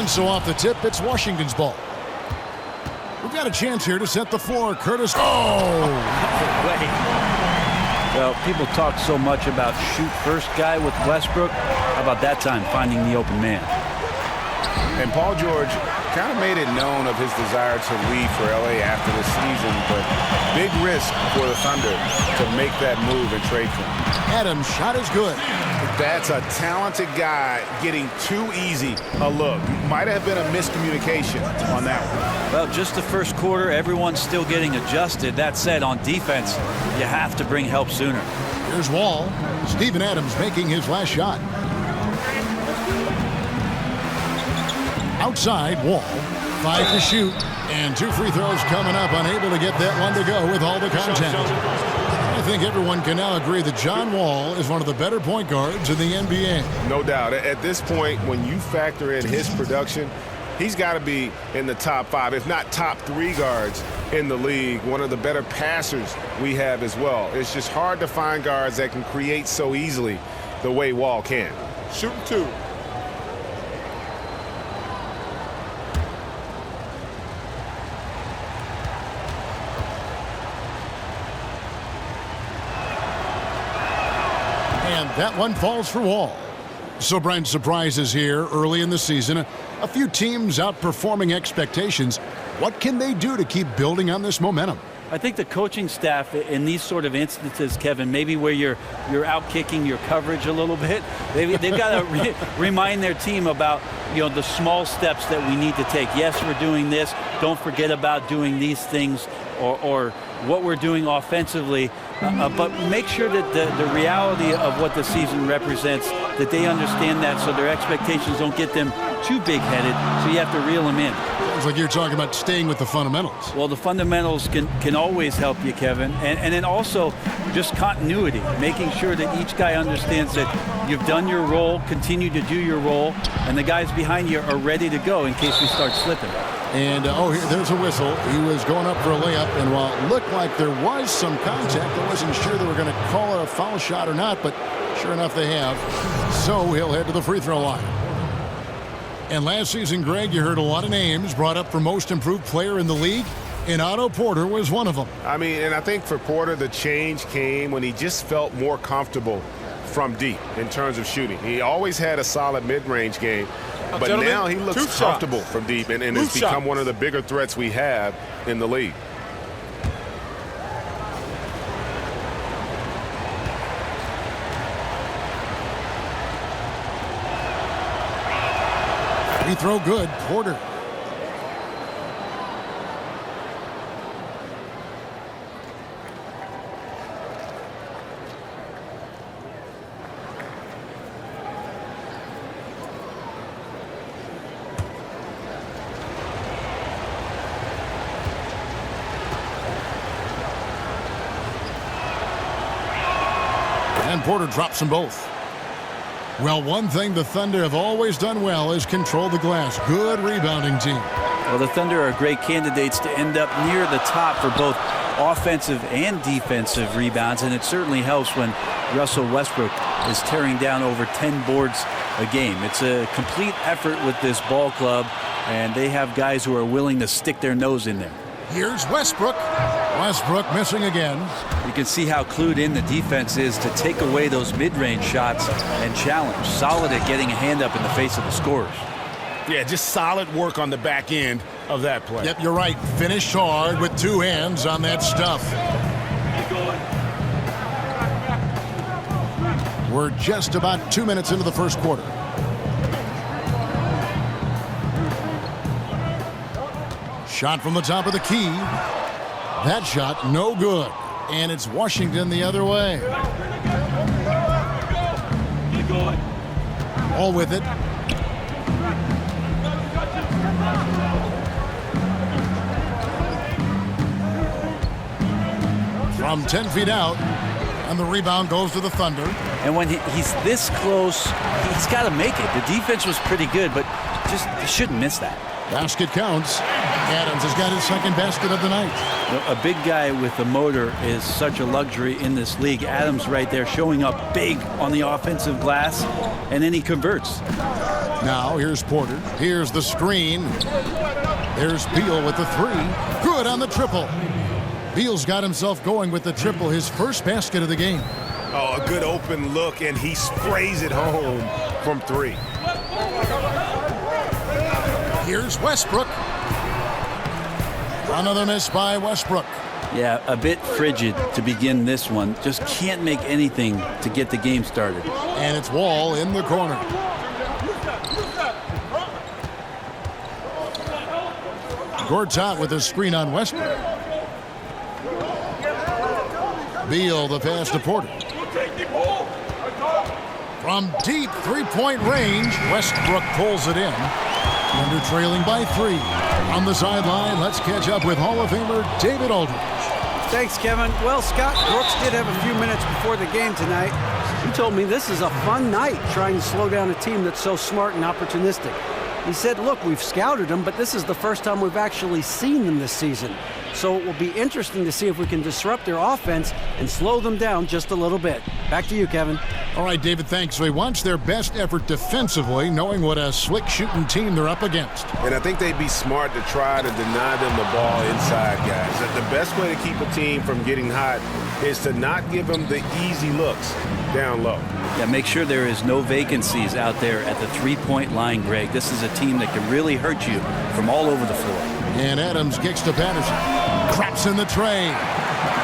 And so off the tip, it's Washington's ball. We've got a chance here to set the floor. Curtis. Oh! Well, people talk so much about shoot first guy with Westbrook. How about that time finding the open man? And Paul George kind of made it known of his desire to leave for LA after the season, but big risk for the Thunder to make that move and trade for him. Adams' shot is good. That's a talented guy getting too easy a look. Might have been a miscommunication on that one. Well, just the first quarter, everyone's still getting adjusted. That said, on defense, you have to bring help sooner. Here's Wall. Steven Adams making his last shot. Outside, Wall. 5 to shoot. And 2 free throws coming up. Unable to get that one to go with all the contact. I think everyone can now agree that John Wall is one of the better point guards in the NBA. No doubt. At this point, when you factor in his production, he's got to be in the top 5, if not top 3 guards in the league. One of the better passers we have as well. It's just hard to find guards that can create so easily the way Wall can. Shooting 2. And that one falls for Wall. So, Brian, surprises here early in the season. A few teams outperforming expectations. What can they do to keep building on this momentum? I think the coaching staff in these sort of instances, Kevin, maybe where you're out kicking your coverage a little bit, they've got to remind their team about, the small steps that we need to take. Yes, we're doing this. Don't forget about doing these things or what we're doing offensively. But make sure that the reality of what the season represents, that they understand that so their expectations don't get them too big-headed, so you have to reel them in. Sounds like you're talking about staying with the fundamentals. Well, the fundamentals can always help you, Kevin. And then also just continuity, making sure that each guy understands that you've done your role, continue to do your role, and the guys behind you are ready to go in case we start slipping. And, there's a whistle. He was going up for a layup, and while it looked like there was some contact, I wasn't sure they were going to call it a foul shot or not, but sure enough they have. So he'll head to the free throw line. And last season, Greg, you heard a lot of names brought up for most improved player in the league, and Otto Porter was one of them. And I think for Porter, the change came when he just felt more comfortable from deep in terms of shooting. He always had a solid mid-range game, but now he looks comfortable from deep and has become one of the bigger threats we have in the league. Free throw good, Porter. And Porter drops them both. Well, one thing the Thunder have always done well is control the glass. Good rebounding team. Well, the Thunder are great candidates to end up near the top for both offensive and defensive rebounds, and it certainly helps when Russell Westbrook is tearing down over 10 boards a game. It's a complete effort with this ball club, and they have guys who are willing to stick their nose in there. Here's Westbrook. Westbrook missing again. You can see how clued in the defense is to take away those mid-range shots and challenge. Solid at getting a hand up in the face of the scorers. Yeah, just solid work on the back end of that play. Yep, you're right. Finished hard with 2 hands on that stuff. We're just about 2 minutes into the first quarter. Shot from the top of the key. That shot, no good. And it's Washington the other way. All with it. From 10 feet out. And the rebound goes to the Thunder. And when he's this close, he's got to make it. The defense was pretty good, but just he shouldn't miss that. Basket counts. Adams has got his second basket of the night. A big guy with a motor is such a luxury in this league. Adams right there showing up big on the offensive glass, and then he converts. Now here's Porter. Here's the screen. There's Beal with the three. Good on the triple. Beal's got himself going with the triple, his first basket of the game. Oh, a good open look, and he sprays it home from three. Here's Westbrook. Another miss by Westbrook. Yeah, a bit frigid to begin this one. Just can't make anything to get the game started. And it's Wall in the corner. Gortat with a screen on Westbrook. Beal the pass to Porter. From deep three-point range, Westbrook pulls it in. Thunder trailing by 3. On the sideline, let's catch up with Hall of Famer David Aldridge. Thanks, Kevin. Well, Scott Brooks did have a few minutes before the game tonight. He told me this is a fun night trying to slow down a team that's so smart and opportunistic. He said, look, we've scouted them, but this is the first time we've actually seen them this season. So it will be interesting to see if we can disrupt their offense and slow them down just a little bit. Back to you, Kevin. All right, David, thanks. So he wants their best effort defensively, knowing what a slick shooting team they're up against. And I think they'd be smart to try to deny them the ball inside, guys. That the best way to keep a team from getting hot is to not give them the easy looks down low. Yeah, make sure there is no vacancies out there at the three-point line, Greg. This is a team that can really hurt you from all over the floor. And Adams kicks to Patterson. Craps in the tray.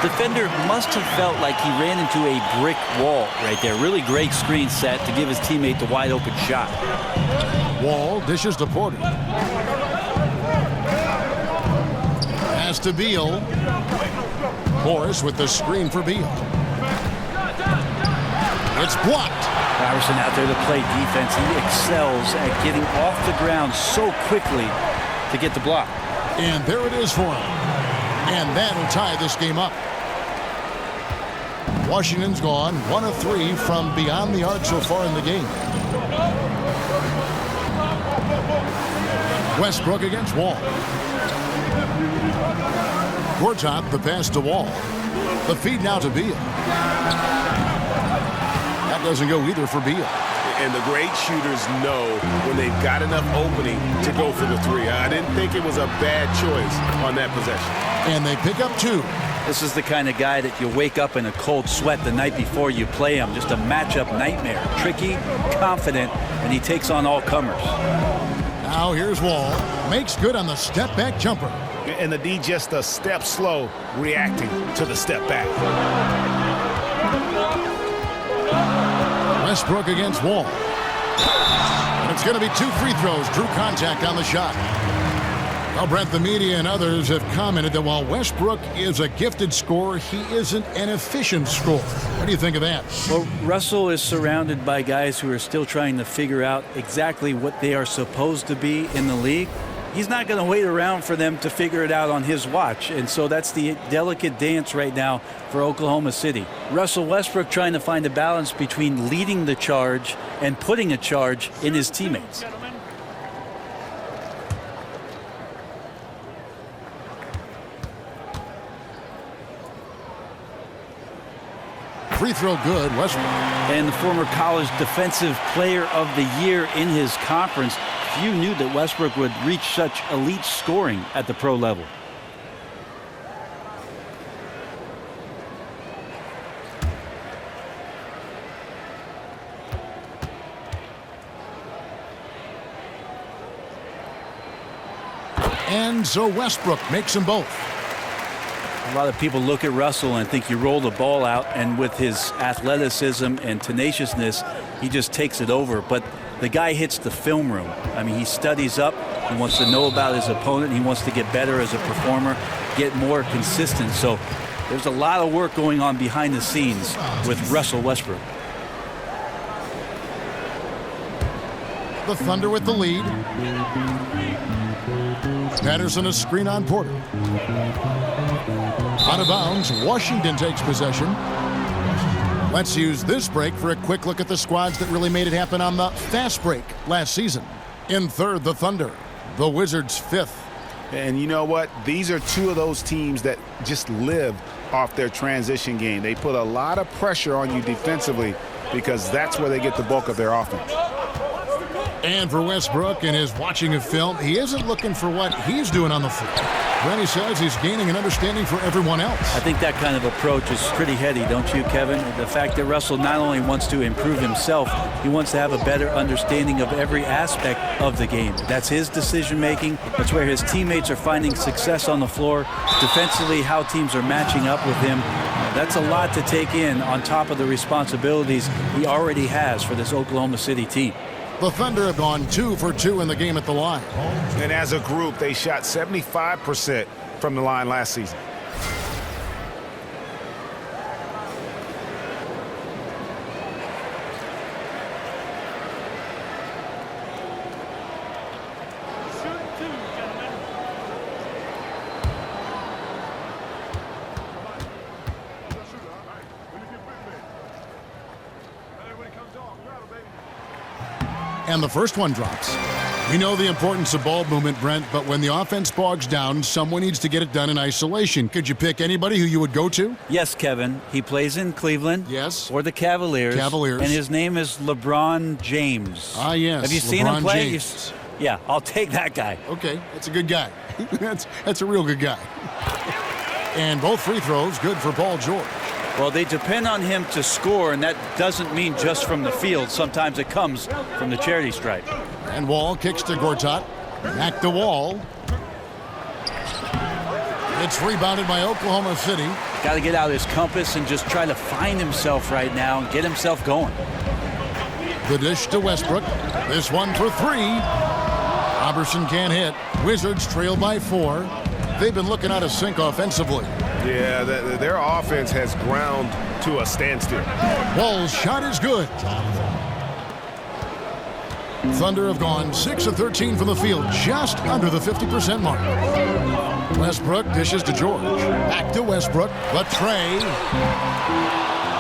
Defender must have felt like he ran into a brick wall right there. Really great screen set to give his teammate the wide open shot. Wall dishes to Porter. Pass to Beal. Morris with the screen for Beal. It's blocked. Patterson out there to play defense. He excels at getting off the ground so quickly to get the block. And there it is for him. And that'll tie this game up. Washington's gone 1 of 3 from beyond the arc so far in the game. Westbrook against Wall. Gortat the pass to Wall. The feed now to Beal. That doesn't go either for Beal. And the great shooters know when they've got enough opening to go for the three. I didn't think it was a bad choice on that possession. And they pick up 2. This is the kind of guy that you wake up in a cold sweat the night before you play him. Just a matchup nightmare. Tricky, confident, and he takes on all comers. Now here's Wall. Makes good on the step-back jumper. And the D just a step slow reacting to the step back. Westbrook against Wall. And it's going to be 2 free throws. Drew contact on the shot. Well, Brent, the media and others have commented that while Westbrook is a gifted scorer, he isn't an efficient scorer. What do you think of that? Well, Russell is surrounded by guys who are still trying to figure out exactly what they are supposed to be in the league. He's not going to wait around for them to figure it out on his watch. And so that's the delicate dance right now for Oklahoma City. Russell Westbrook trying to find a balance between leading the charge and putting a charge in his teammates. Free throw good, Westbrook. And the former college defensive player of the year in his conference. Few knew that Westbrook would reach such elite scoring at the pro level. And so Westbrook makes them both. A lot of people look at Russell and think you roll the ball out, and with his athleticism and tenaciousness, he just takes it over. But the guy hits the film room. I mean, he studies up. He wants to know about his opponent. He wants to get better as a performer, get more consistent. So there's a lot of work going on behind the scenes with Russell Westbrook. The Thunder with the lead. Patterson a screen on Porter. Out of bounds, Washington takes possession. Let's use this break for a quick look at the squads that really made it happen on the fast break last season. In third, the Thunder. The Wizards, 5th. And you know what? These are 2 of those teams that just live off their transition game. They put a lot of pressure on you defensively because that's where they get the bulk of their offense. And for Westbrook in his watching of film, he isn't looking for what he's doing on the floor. Rennie says he's gaining an understanding for everyone else. I think that kind of approach is pretty heady, don't you, Kevin? The fact that Russell not only wants to improve himself, he wants to have a better understanding of every aspect of the game. That's his decision-making. That's where his teammates are finding success on the floor. Defensively, how teams are matching up with him. That's a lot to take in on top of the responsibilities he already has for this Oklahoma City team. The Thunder have gone 2 for 2 in the game at the line. And as a group, they shot 75% from the line last season. And the first one drops. We know the importance of ball movement, Brent, but when the offense bogs down, someone needs to get it done in isolation. Could you pick anybody who you would go to? Yes, Kevin. He plays in Cleveland. Yes. For the Cavaliers. Cavaliers. And his name is LeBron James. Ah, yes. Have you seen him play? James. Yeah, I'll take that guy. Okay, that's a good guy. that's a real good guy. And both free throws good for Paul George. Well, they depend on him to score, and that doesn't mean just from the field. Sometimes it comes from the charity stripe. And Wall kicks to Gortat. Back to Wall. It's rebounded by Oklahoma City. Got to get out his compass and just try to find himself right now and get himself going. The dish to Westbrook. This one for 3. Robertson can't hit. Wizards trail by 4. They've been looking out of sync offensively. Yeah, their offense has ground to a standstill. Wall's shot is good. Thunder have gone 6 of 13 from the field, just under the 50% mark. Westbrook dishes to George. Back to Westbrook. The tray.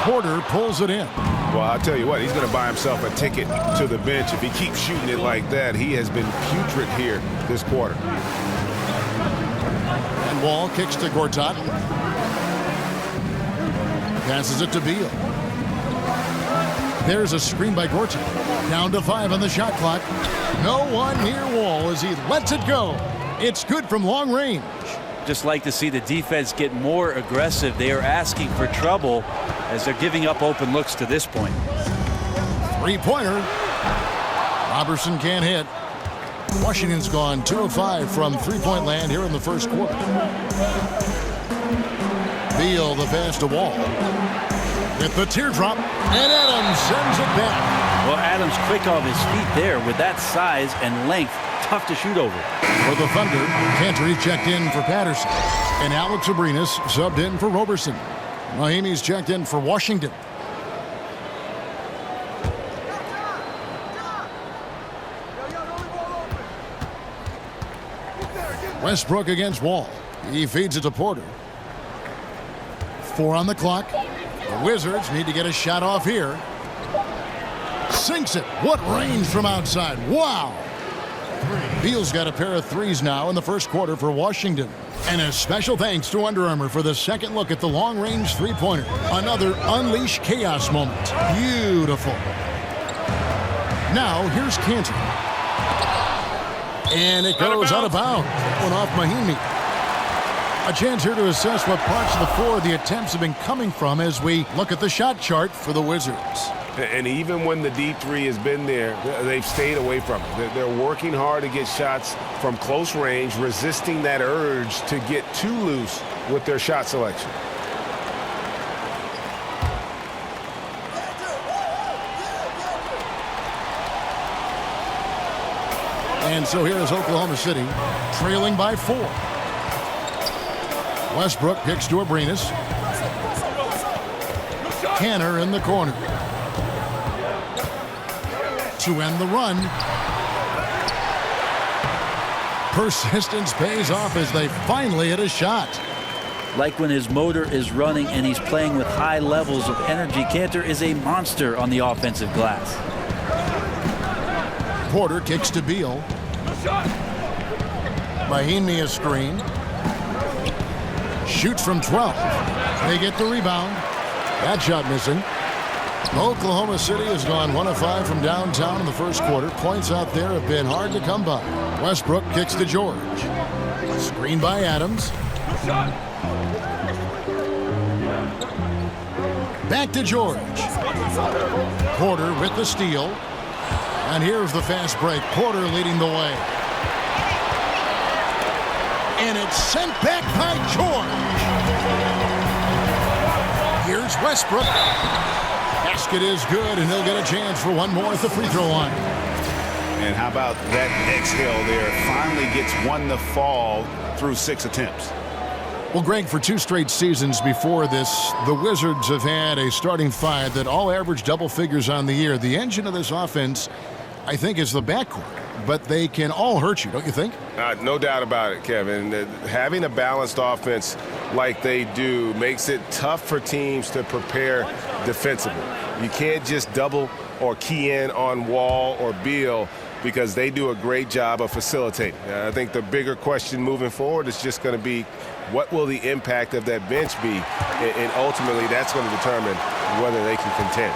Porter pulls it in. Well, I'll tell you what, he's going to buy himself a ticket to the bench. If he keeps shooting it like that, he has been putrid here this quarter. And Wall kicks to Gortat. Passes it to Beal. There's a screen by Gortat. Down to 5 on the shot clock. No one near Wall as he lets it go. It's good from long range. Just like to see the defense get more aggressive. They are asking for trouble as they're giving up open looks to this point. Three-pointer. Robertson can't hit. Washington's gone 2 of 5 from three-point land here in the first quarter. Beal the pass to Wall. With the teardrop, and Adams sends it back. Well, Adams quick off his feet there with that size and length. Tough to shoot over. For the Thunder, Cantor checked in for Patterson. And Alex Abrinas subbed in for Roberson. Mahimi's checked in for Washington. Westbrook against Wall. He feeds it to Porter. 4 on the clock. The Wizards need to get a shot off here. Sinks it. What range from outside. Wow. Beal's got a pair of threes now in the first quarter for Washington. And a special thanks to Under Armour for the second look at the long-range three-pointer. Another Unleash Chaos moment. Beautiful. Now, here's Cantor. And it goes out of bounds. One off Mahimi. A chance here to assess what parts of the floor the attempts have been coming from as we look at the shot chart for the Wizards. And even when the deep three has been there, they've stayed away from it. They're working hard to get shots from close range, resisting that urge to get too loose with their shot selection. And so here is Oklahoma City, trailing by 4. Westbrook kicks to Abrinas. Cantor in the corner. To end the run. Persistence pays off as they finally hit a shot. Like when his motor is running and he's playing with high levels of energy, Cantor is a monster on the offensive glass. Porter kicks to Beal. Mahimi a screen. Shoots from 12. They get the rebound. That shot missing. Oklahoma City has gone 1 of 5 from downtown in the first quarter. Points out there have been hard to come by. Westbrook kicks to George. Screen by Adams. Back to George. Porter with the steal. And here's the fast break. Porter leading the way. And it's sent back by George. Here's Westbrook. Basket is good, and he'll get a chance for one more at the free throw line. And how about that exhale there? Finally gets one to fall through 6 attempts. Well, Greg, for 2 straight seasons before this, the Wizards have had a starting 5 that all average double figures on the year. The engine of this offense, I think, is the backcourt. But they can all hurt you, don't you think? No doubt about it, Kevin. Having a balanced offense like they do makes it tough for teams to prepare defensively. You can't just double or key in on Wall or Beal because they do a great job of facilitating. I think the bigger question moving forward is just going to be what will the impact of that bench be? And ultimately, that's going to determine whether they can contend.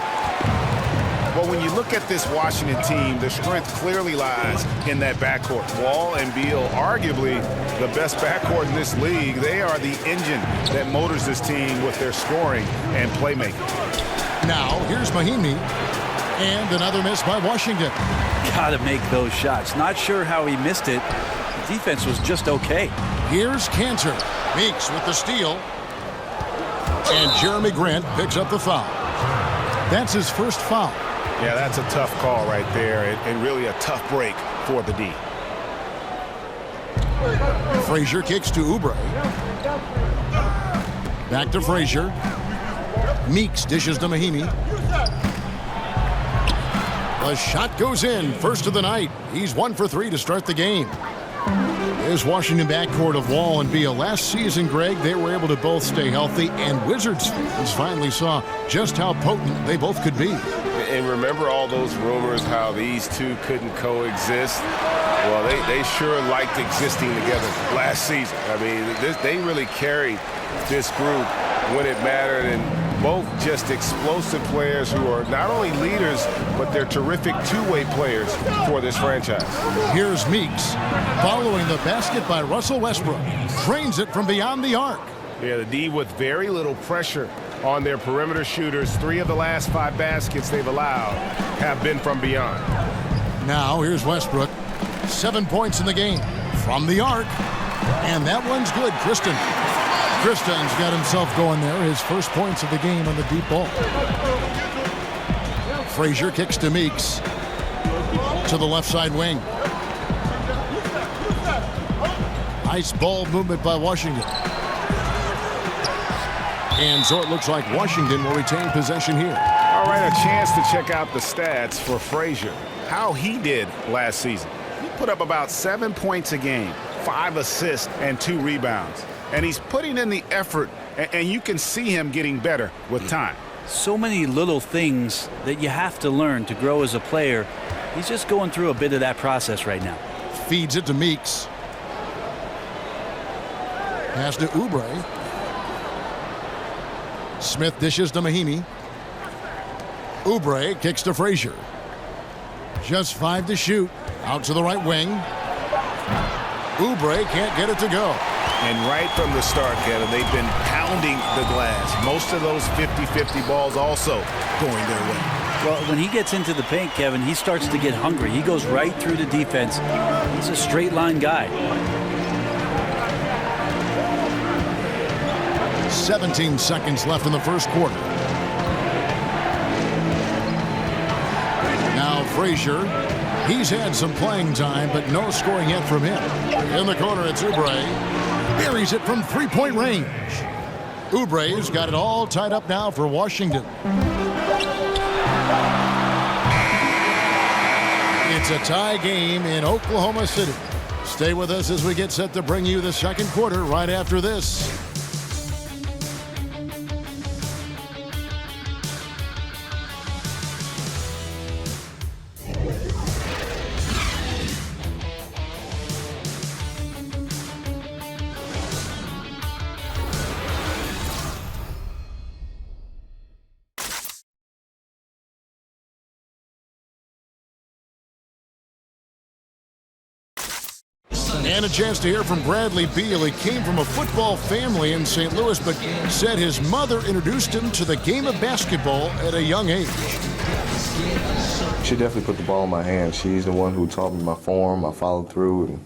Well, when you look at this Washington team, the strength clearly lies in that backcourt. Wall and Beal, arguably the best backcourt in this league. They are the engine that motors this team with their scoring and playmaking. Now, here's Mahinmi. And another miss by Washington. Got to make those shots. Not sure how he missed it. The defense was just okay. Here's Cantor. Meeks with the steal. And Jeremy Grant picks up the foul. That's his first foul. Yeah, that's a tough call right there, and really a tough break for the D. Frazier kicks to Oubre. Back to Frazier. Meeks dishes to Mahinmi. The shot goes in. First of the night. He's 1 for 3 to start the game. There's Washington backcourt of Wall and Beal. Last season, Greg, they were able to both stay healthy, and Wizards fans finally saw just how potent they both could be. And remember all those rumors how these two couldn't coexist? Well, they sure liked existing together last season. I mean, they really carried this group when it mattered, and both just explosive players who are not only leaders, but they're terrific two-way players for this franchise. Here's Meeks following the basket by Russell Westbrook. Drains it from beyond the arc. Yeah, the D with very little pressure on their perimeter shooters. 3 of the last 5 baskets they've allowed have been from beyond. Now here's Westbrook. 7 points in the game from the arc. And that one's good. Kristen's got himself going there. His first points of the game on the deep ball. Frazier kicks to Meeks. To the left side wing. Nice ball movement by Washington. And so it looks like Washington will retain possession here. All right, a chance to check out the stats for Frazier. How he did last season. He put up about 7 points a game, 5 assists, and 2 rebounds. And he's putting in the effort, and you can see him getting better with time. So many little things that you have to learn to grow as a player. He's just going through a bit of that process right now. Feeds it to Meeks. Pass to Oubre. Smith dishes to Mahinmi. Oubre kicks to Frazier. Just 5 to shoot. Out to the right wing. Oubre can't get it to go. And right from the start, Kevin, they've been pounding the glass. Most of those 50-50 balls also going their way. Well, when he gets into the paint, Kevin, he starts to get hungry. He goes right through the defense. He's a straight line guy. 17 seconds left in the first quarter. Now Frazier. He's had some playing time, but no scoring yet from him. In the corner, it's Oubre. Buries it from three-point range. Oubre's got it all tied up now for Washington. It's a tie game in Oklahoma City. Stay with us as we get set to bring you the second quarter right after this. And a chance to hear from Bradley Beal. He came from a football family in St. Louis, but said his mother introduced him to the game of basketball at a young age. She definitely put the ball in my hands. She's the one who taught me my form, my follow through,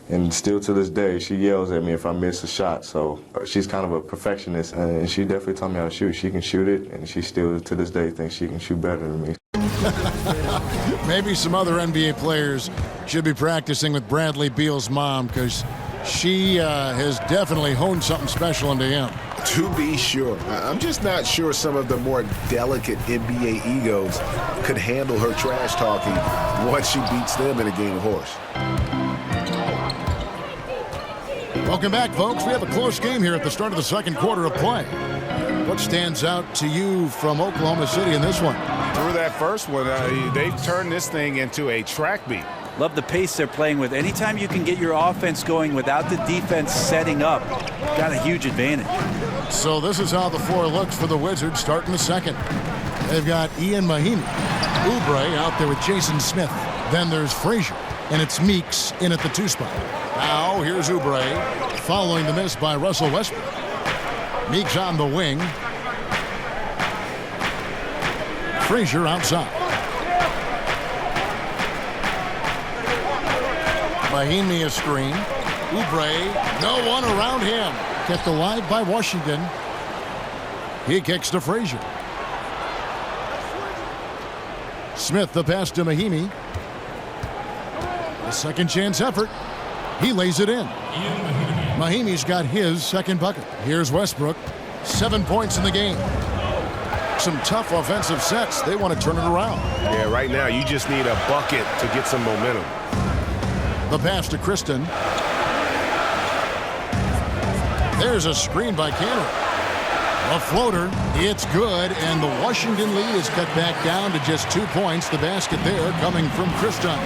and still to this day, she yells at me if I miss a shot. So she's kind of a perfectionist, and she definitely taught me how to shoot. She can shoot it, and she still to this day thinks she can shoot better than me. Maybe some other NBA players should be practicing with Bradley Beal's mom, because she has definitely honed something special into him. To be sure. I'm just not sure some of the more delicate NBA egos could handle her trash talking once she beats them in a game of horse. Welcome back, folks. We have a close game here at the start of the second quarter of play. What stands out to you from Oklahoma City in this one? Through that first one, they've turned this thing into a track meet. Love the pace they're playing with. Anytime you can get your offense going without the defense setting up, got a huge advantage. So this is how the floor looks for the Wizards starting the second. They've got Ian Mahimi, Oubre out there with Jason Smith. Then there's Frazier, and it's Meeks in at the 2 spot. Now here's Oubre following the miss by Russell Westbrook. Meeks on the wing. Frazier outside. Mahimi a screen. Oubre, no one around him. Kept alive by Washington. He kicks to Frazier. Smith the pass to Mahimi. A second chance effort. He lays it in. Mahimi's got his second bucket. Here's Westbrook. 7 points in the game. Some tough offensive sets. They want to turn it around. Yeah, right now you just need a bucket to get some momentum. The pass to Kristen. There's a screen by Canner. A floater. It's good, and the Washington lead is cut back down to just 2 points. The basket there coming from Kristen.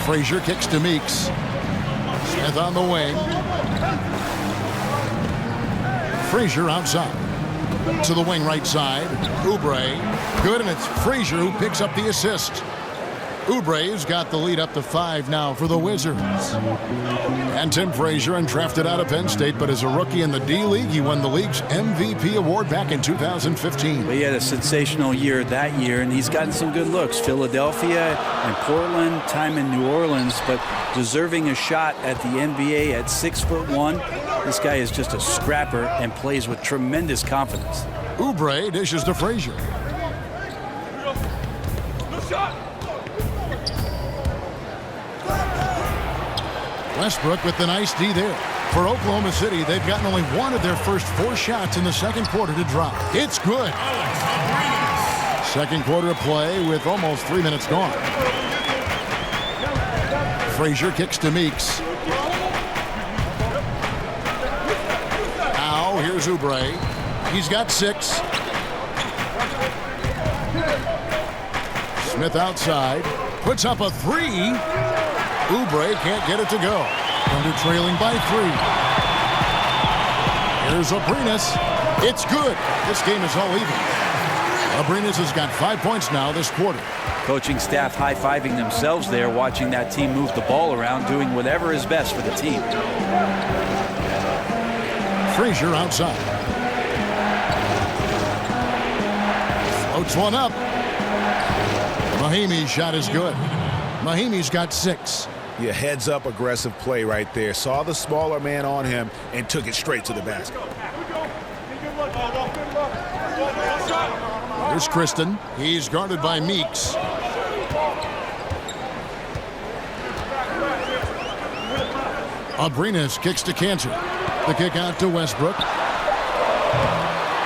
Frazier kicks to Meeks. Smith on the wing. Frazier outside. To the wing right side. Oubre. Good, and it's Frazier who picks up the assist. Oubre's got the lead up to 5 now for the Wizards. And Tim Frazier, undrafted out of Penn State, but as a rookie in the D-League, he won the league's MVP award back in 2015. He had a sensational year that year, and he's gotten some good looks. Philadelphia and Portland, time in New Orleans, but deserving a shot at the NBA at 6'1". This guy is just a scrapper and plays with tremendous confidence. Oubre dishes to Frazier. Westbrook with the nice D there. For Oklahoma City, they've gotten only one of their first 4 shots in the second quarter to drop. It's good. Second quarter of play with almost 3 minutes gone. Frazier kicks to Meeks. Now here's Oubre. He's got 6. Smith outside. Puts up a 3. Oubre can't get it to go. Under trailing by 3. Here's Abrinas. It's good. This game is all even. Abrinas has got 5 points now this quarter. Coaching staff high-fiving themselves there, watching that team move the ball around, doing whatever is best for the team. Frazier outside. Floats one up. Mahimi's shot is good. Mahimi's got 6. Yeah, heads up aggressive play right there. Saw the smaller man on him and took it straight to the basket. Here's Kristen. He's guarded by Meeks. Abrinas kicks to Cantor. The kick out to Westbrook.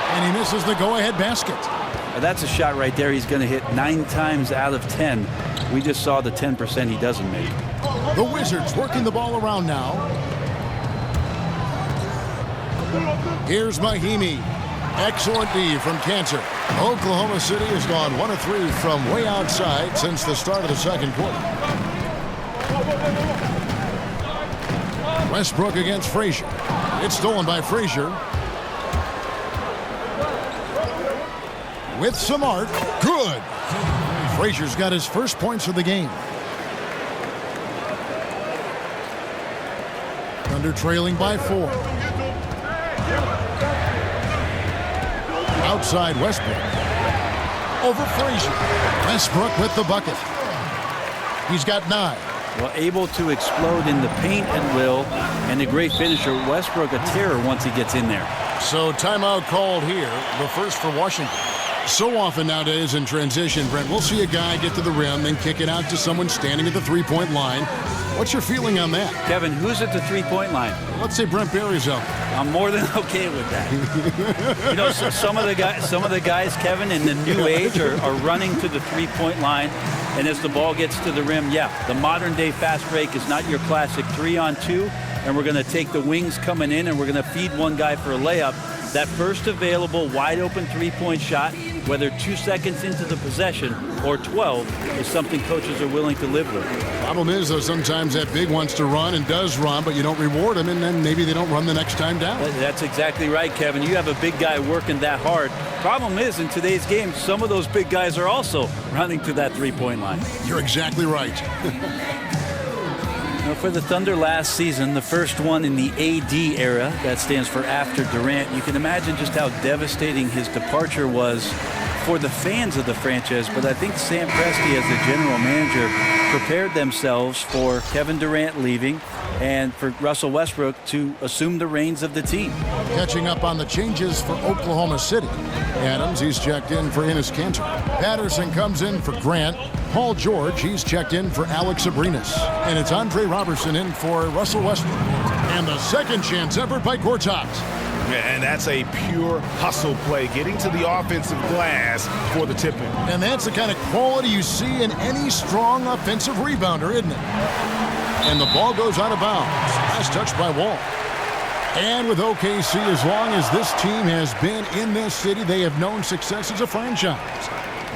And he misses the go-ahead basket. Now that's a shot right there he's going to hit 9 times out of 10. We just saw the 10% he doesn't make. The Wizards working the ball around now. Here's Mahimi. Excellent D from Cantor. Oklahoma City has gone 1 of 3 from way outside since the start of the second quarter. Westbrook against Frazier. It's stolen by Frazier. With some art. Good. Frazier's got his first points of the game. Thunder trailing by 4. Outside Westbrook. Over Frazier. Westbrook with the bucket. He's got 9. Well, able to explode in the paint at will, and a great finisher. Westbrook a terror once he gets in there. So timeout called here, the first for Washington. So often nowadays in transition, Brent, we'll see a guy get to the rim, then kick it out to someone standing at the three-point line. What's your feeling on that? Kevin, who's at the three-point line? Let's say Brent Barry's out. I'm more than okay with that. You know, so some of the guys, Kevin, in the new age are running to the three-point line, and as the ball gets to the rim, the modern-day fast break is not your classic 3-on-2, and we're going to take the wings coming in, and we're going to feed one guy for a layup. That first available wide-open three-point shot, whether 2 seconds into the possession or 12, is something coaches are willing to live with. Problem is, though, sometimes that big wants to run and does run, but you don't reward him, and then maybe they don't run the next time down. That's exactly right, Kevin. You have a big guy working that hard. Problem is, in today's game, some of those big guys are also running to that three-point line. You're exactly right. Now, for the Thunder last season, the first one in the AD era, that stands for after Durant, you can imagine just how devastating his departure was for the fans of the franchise, but I think Sam Presti, as the general manager, prepared themselves for Kevin Durant leaving and for Russell Westbrook to assume the reins of the team. Catching up on the changes for Oklahoma City. Adams, he's checked in for Enes Kanter. Patterson comes in for Grant. Paul George, he's checked in for Alex Abrinas. And it's Andre Robertson in for Russell Westbrook. And the second chance effort by Gortat. And that's a pure hustle play, getting to the offensive glass for the tip-in. And that's the kind of quality you see in any strong offensive rebounder, isn't it? And the ball goes out of bounds. Nice touch by Wall. And with OKC, as long as this team has been in this city, they have known success as a franchise.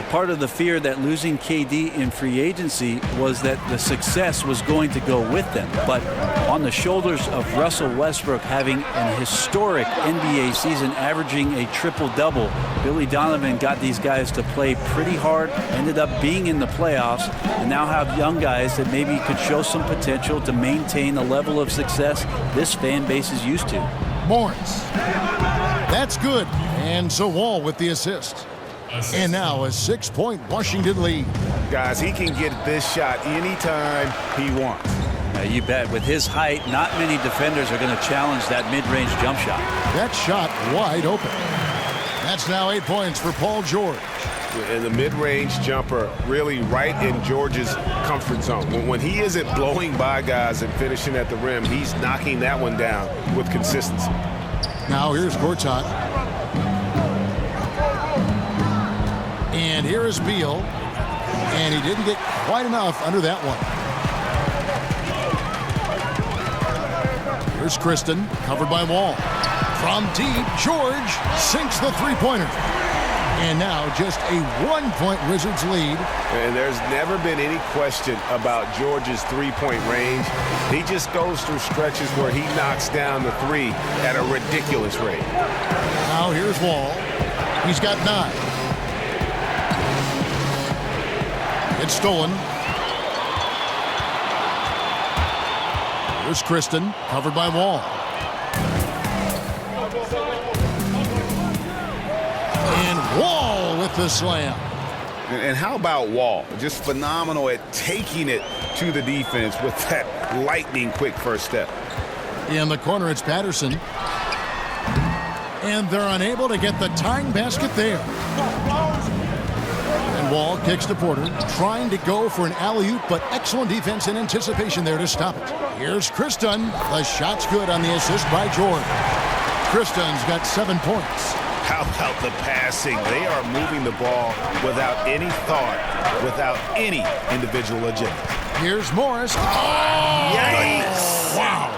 Part of the fear that losing KD in free agency was that the success was going to go with them. But on the shoulders of Russell Westbrook having an historic NBA season, averaging a triple-double, Billy Donovan got these guys to play pretty hard, ended up being in the playoffs, and now have young guys that maybe could show some potential to maintain a level of success this fan base is used to. Morris. That's good. And so Wall with the assist. And now a 6-point Washington lead. Guys, he can get this shot anytime he wants. You bet. With his height, not many defenders are going to challenge that mid-range jump shot. That shot wide open. That's now 8 points for Paul George. And the mid-range jumper really right in George's comfort zone. When he isn't blowing by guys and finishing at the rim, he's knocking that one down with consistency. Now here's Gortat. And here is Beal. And he didn't get quite enough under that one. Here's Kristen, covered by Wall. From deep, George sinks the three-pointer. And now just a 1-point Wizards lead. And there's never been any question about George's three-point range. He just goes through stretches where he knocks down the three at a ridiculous rate. Now here's Wall. He's got 9. It's stolen. Here's Kristen, covered by Wall. And Wall with the slam. And how about Wall? Just phenomenal at taking it to the defense with that lightning quick first step. In the corner, it's Patterson. And they're unable to get the tying basket there. And Wall kicks to Porter, trying to go for an alley-oop, but excellent defense and anticipation there to stop it. Here's Kristen. The shot's good on the assist by George. Kristen's got 7 points. How about the passing? They are moving the ball without any thought, without any individual agenda. Here's Morris. Oh, yikes! Wow.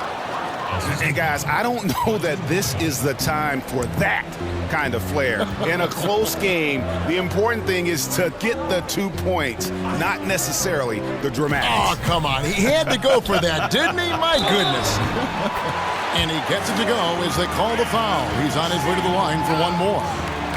And guys, I don't know that this is the time for that kind of flair. In a close game, the important thing is to get the 2 points, not necessarily the dramatics. Oh, come on. He had to go for that, didn't he? My goodness. And he gets it to go as they call the foul. He's on his way to the line for one more.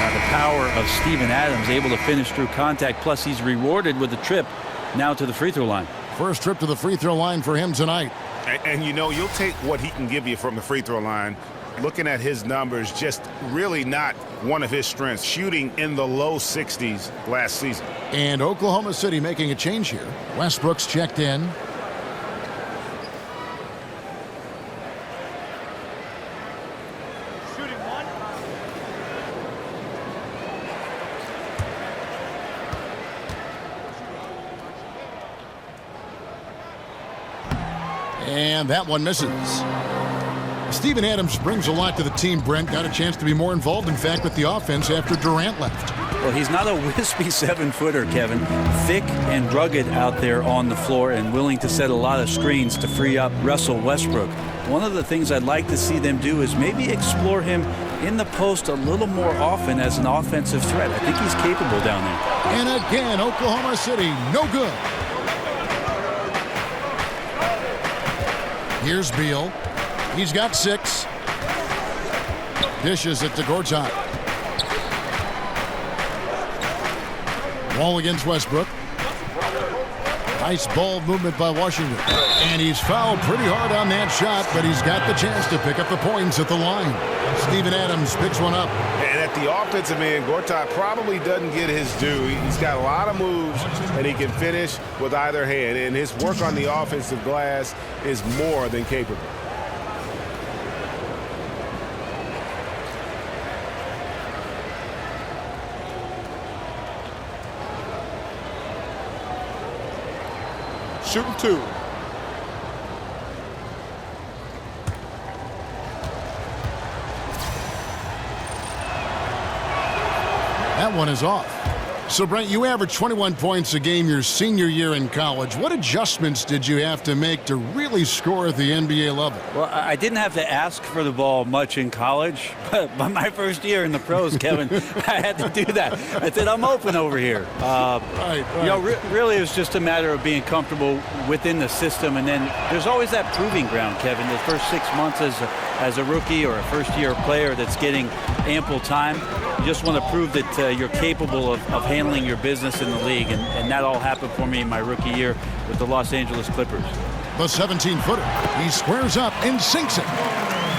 The power of Steven Adams, able to finish through contact, plus he's rewarded with a trip now to the free throw line. First trip to the free throw line for him tonight. And you know, you'll take what he can give you from the free throw line. Looking at his numbers, just really not one of his strengths, shooting in the low 60s last season. And Oklahoma City making a change here. Westbrook's checked in. And that one misses. Steven Adams brings a lot to the team, Brent. Got a chance to be more involved, in fact, with the offense after Durant left. Well, he's not a wispy 7-footer, Kevin. Thick and rugged out there on the floor and willing to set a lot of screens to free up Russell Westbrook. One of the things I'd like to see them do is maybe explore him in the post a little more often as an offensive threat. I think he's capable down there. And again, Oklahoma City, no good. Here's Beal. He's got 6. Dishes it to Gortat. Wall against Westbrook. Nice ball movement by Washington. And he's fouled pretty hard on that shot, but he's got the chance to pick up the points at the line. Steven Adams picks one up. And at the offensive end, Gortat probably doesn't get his due. He's got a lot of moves, and he can finish with either hand. And his work on the offensive glass is more than capable. Shooting 2. That one is off. So, Brent, you averaged 21 points a game your senior year in college. What adjustments did you have to make to really score at the NBA level? Well, I didn't have to ask for the ball much in college, but my first year in the pros, Kevin, I had to do that. I said, I'm open over here. Right. You know, really, it was just a matter of being comfortable within the system, and then there's always that proving ground, Kevin. The first 6 months as a rookie or a first-year player that's getting ample time, you just want to prove that you're capable of handling your business in the league, and that all happened for me in my rookie year with the Los Angeles Clippers. The 17-footer. He squares up and sinks it.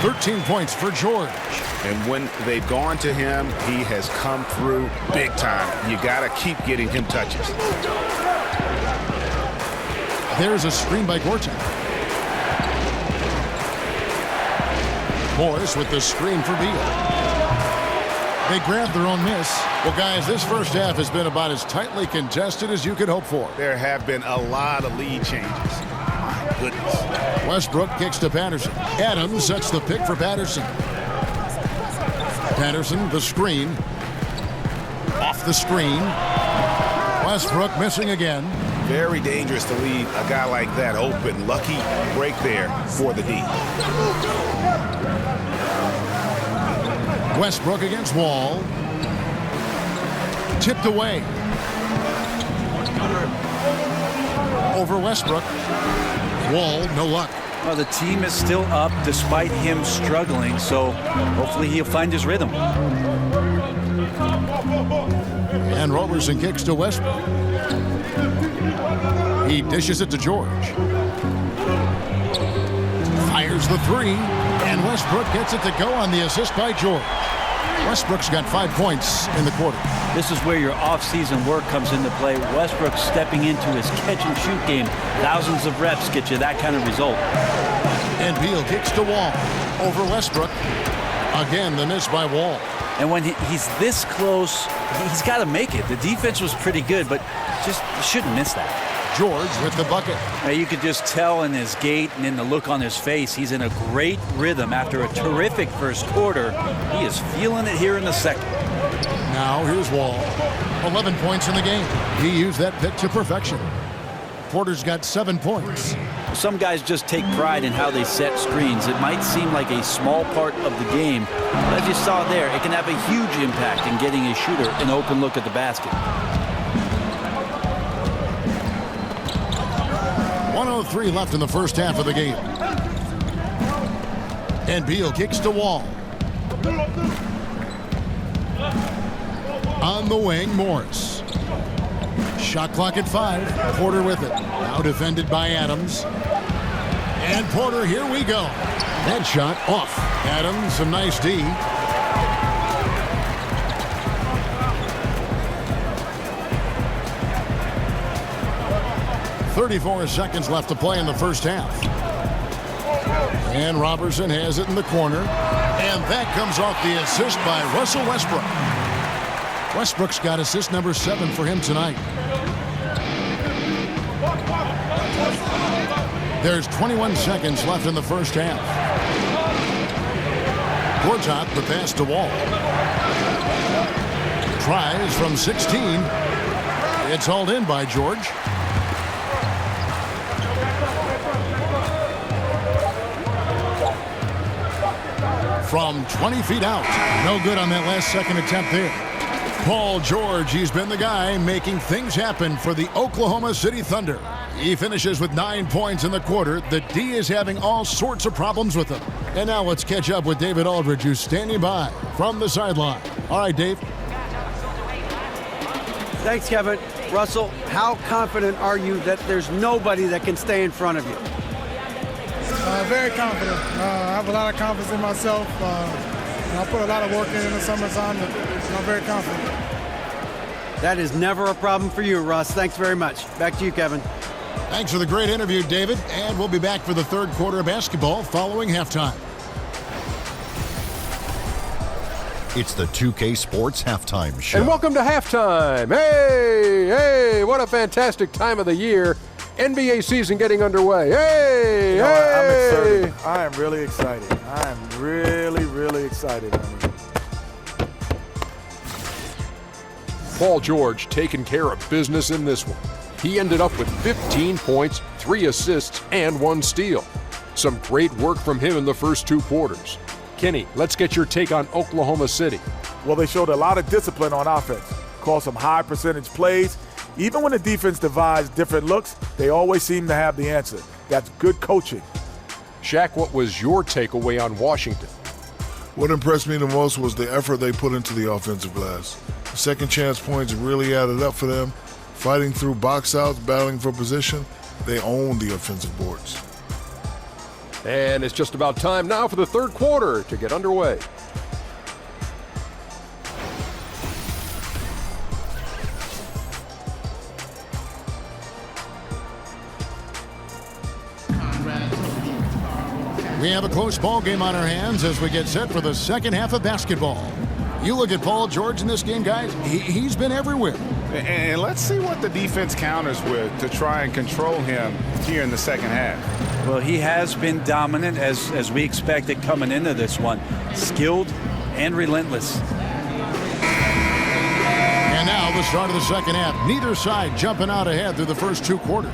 13 points for George. And when they've gone to him, he has come through big time. You got to keep getting him touches. There's a screen by Gortat. Morris with the screen for Beal. They grab their own miss. Well, guys, this first half has been about as tightly contested as you could hope for. There have been a lot of lead changes. My goodness. Westbrook kicks to Patterson. Adams sets the pick for Patterson. Patterson, the screen. Off the screen. Westbrook missing again. Very dangerous to leave a guy like that open. Lucky break there for the D. Westbrook against Wall. Tipped away. Over Westbrook. Wall, no luck. Well, the team is still up despite him struggling, so hopefully he'll find his rhythm. And Roberson kicks to Westbrook. He dishes it to George. Fires the 3, and Westbrook gets it to go on the assist by George. Westbrook's got 5 points in the quarter. This is where your off-season work comes into play. Westbrook stepping into his catch-and-shoot game. Thousands of reps get you that kind of result. And Beal kicks to Wall. Over Westbrook. Again, the miss by Wall. And when he's this close, he's got to make it. The defense was pretty good, but just shouldn't miss that. George with the bucket. Now you could just tell in his gait and in the look on his face, he's in a great rhythm after a terrific first quarter. He is feeling it here in the second. Now here's Wall. 11 points in the game. He used that pick to perfection. Porter's got 7 points. Some guys just take pride in how they set screens. It might seem like a small part of the game, but as you saw there, it can have a huge impact in getting a shooter an open look at the basket. 1:03 left in the first half of the game. And Beal kicks to Wall. On the wing, Morris. Shot clock at 5. Porter with it. Now defended by Adams. And Porter, here we go. That shot off. Adams, some nice D. .34 seconds left to play in the first half. And Robertson has it in the corner. And that comes off the assist by Russell Westbrook. Westbrook's got assist number 7 for him tonight. There's 21 seconds left in the first half. Gortat, the pass to Wall. Tries from 16. It's hauled in by George. From 20 feet out. No good on that last second attempt there. Paul George, he's been the guy making things happen for the Oklahoma City Thunder. He finishes with 9 points in the quarter. The D is having all sorts of problems with him. And now let's catch up with David Aldridge, who's standing by from the sideline. All right, Dave. Thanks, Kevin. Russell, how confident are you that there's nobody that can stay in front of you? Very confident. I have a lot of confidence in myself. And I put a lot of work in the summertime, but I'm very confident. That is never a problem for you, Russ. Thanks very much. Back to you, Kevin. Thanks for the great interview, David. And we'll be back for the third quarter of basketball following halftime. It's the 2K Sports Halftime Show. And welcome to halftime. Hey, what a fantastic time of the year. NBA season getting underway. Hey! I'm excited. I am really excited. I am really excited. Paul George taking care of business in this one. He ended up with 15 points, 3 assists, and 1 steal. Some great work from him in the first 2 quarters. Kenny, let's get your take on Oklahoma City. Well, they showed a lot of discipline on offense. Called some high percentage plays. Even when the defense devised different looks, they always seem to have the answer. That's good coaching. Shaq, what was your takeaway on Washington? What impressed me the most was the effort they put into the offensive glass. The second chance points really added up for them. Fighting through box outs, battling for position, they owned the offensive boards. And it's just about time now for the third quarter to get underway. We have a close ball game on our hands as we get set for the second half of basketball. You look at Paul George in this game, guys, he's been everywhere. And let's see what the defense counters with to try and control him here in the second half. Well, he has been dominant as we expected coming into this one. Skilled and relentless. And now the start of the second half. Neither side jumping out ahead through the first 2 quarters.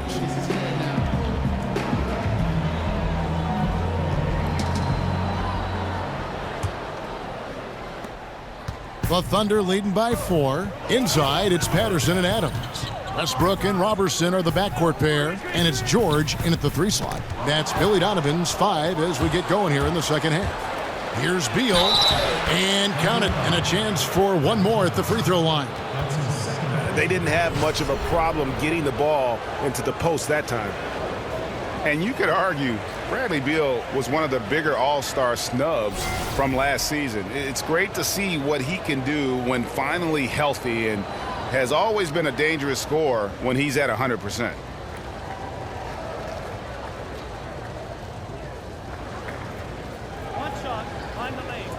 The Thunder leading by 4. Inside, it's Patterson and Adams. Westbrook and Robertson are the backcourt pair, and it's George in at the 3 slot. That's Billy Donovan's 5 as we get going here in the second half. Here's Beal, and count it, and a chance for one more at the free throw line. They didn't have much of a problem getting the ball into the post that time. And you could argue Bradley Beal was one of the bigger all-star snubs from last season. It's great to see what he can do when finally healthy, and has always been a dangerous scorer when he's at 100%. One shot, find the lanes.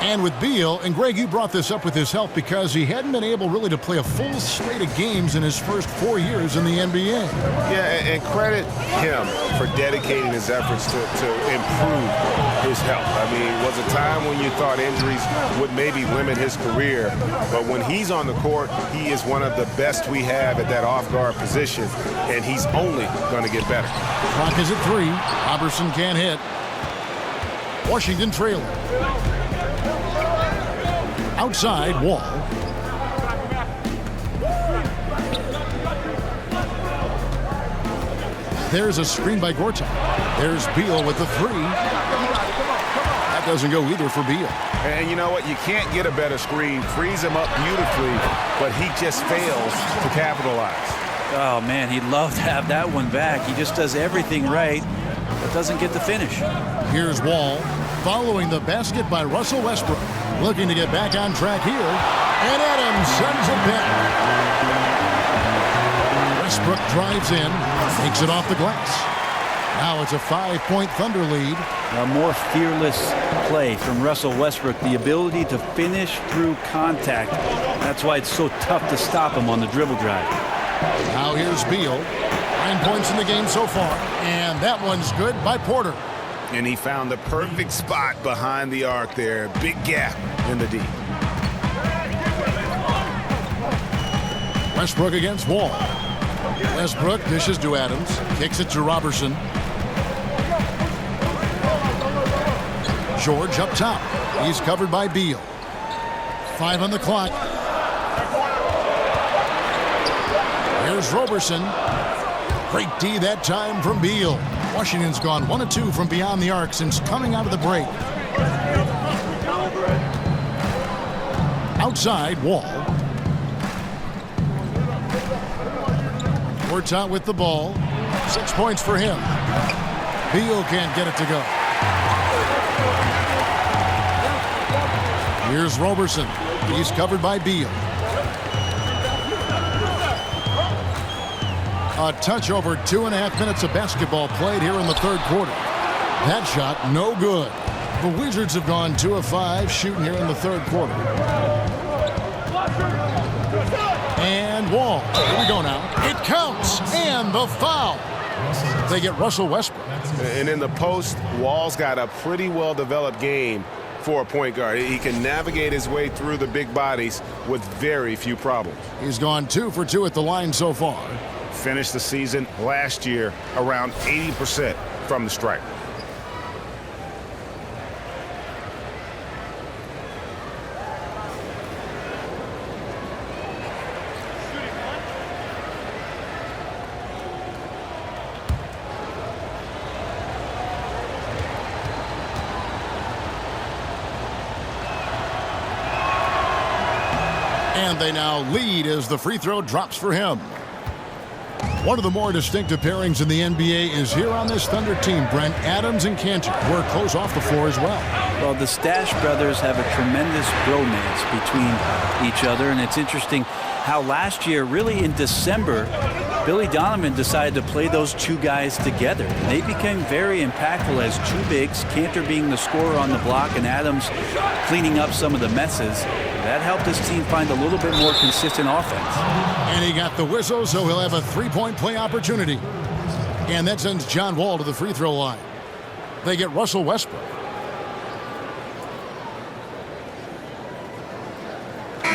And with Beal, and Greg, you brought this up with his help because he hadn't been able really to play a full slate of games in his first 4 years in the NBA. Yeah, and credit him for dedicating his efforts to improve his health. I mean, it was a time when you thought injuries would maybe limit his career, but when he's on the court, he is one of the best we have at that off-guard position, and he's only going to get better. Clock is at 3. Robertson can't hit. Washington trailing. Outside, Wall. There's a screen by Gortat. There's Beal with the 3. At doesn't go either for Beal. And you know what? You can't get a better screen. Frees him up beautifully, but he just fails to capitalize. Oh, man, he'd love to have that one back. He just does everything right, but doesn't get the finish. Here's Wall following the basket by Russell Westbrook. Looking to get back on track here. And Adams sends it back. Westbrook drives in, takes it off the glass. Now it's a 5-point Thunder lead. A more fearless play from Russell Westbrook. The ability to finish through contact. That's why it's so tough to stop him on the dribble drive. Now here's Beal. 9 points in the game so far. And that one's good by Porter. And he found the perfect spot behind the arc there. Big gap in the D. Westbrook against Wall. Westbrook dishes to Adams. Kicks it to Robertson. George up top. He's covered by Beal. 5 on the clock. Here's Robertson. Great D that time from Beal. Washington's gone 1 of 2 from beyond the arc since coming out of the break. Outside, Wall. Works out with the ball. 6 points for him. Beal can't get it to go. Here's Robertson. He's covered by Beal. A touch over 2.5 minutes of basketball played here in the third quarter. That shot, no good. The Wizards have gone 2 of 5 shooting here in the third quarter. And Wall. Here we go now. It counts. And the foul. They get Russell Westbrook. And in the post, Wall's got a pretty well-developed game for a point guard. He can navigate his way through the big bodies with very few problems. He's gone 2 for 2 at the line so far. Finished the season last year around 80% from the stripe. And they now lead as the free throw drops for him. One of the more distinctive pairings in the NBA is here on this Thunder team. Brent, Adams and Cantor work close off the floor as well. Well, the Stash brothers have a tremendous bromance between each other, and it's interesting how last year, really in December, Billy Donovan decided to play those two guys together. And they became very impactful as two bigs, Cantor being the scorer on the block and Adams cleaning up some of the messes. That helped his team find a little bit more consistent offense. And he got the whistle, so he'll have a three-point play opportunity. And that sends John Wall to the free throw line. They get Russell Westbrook.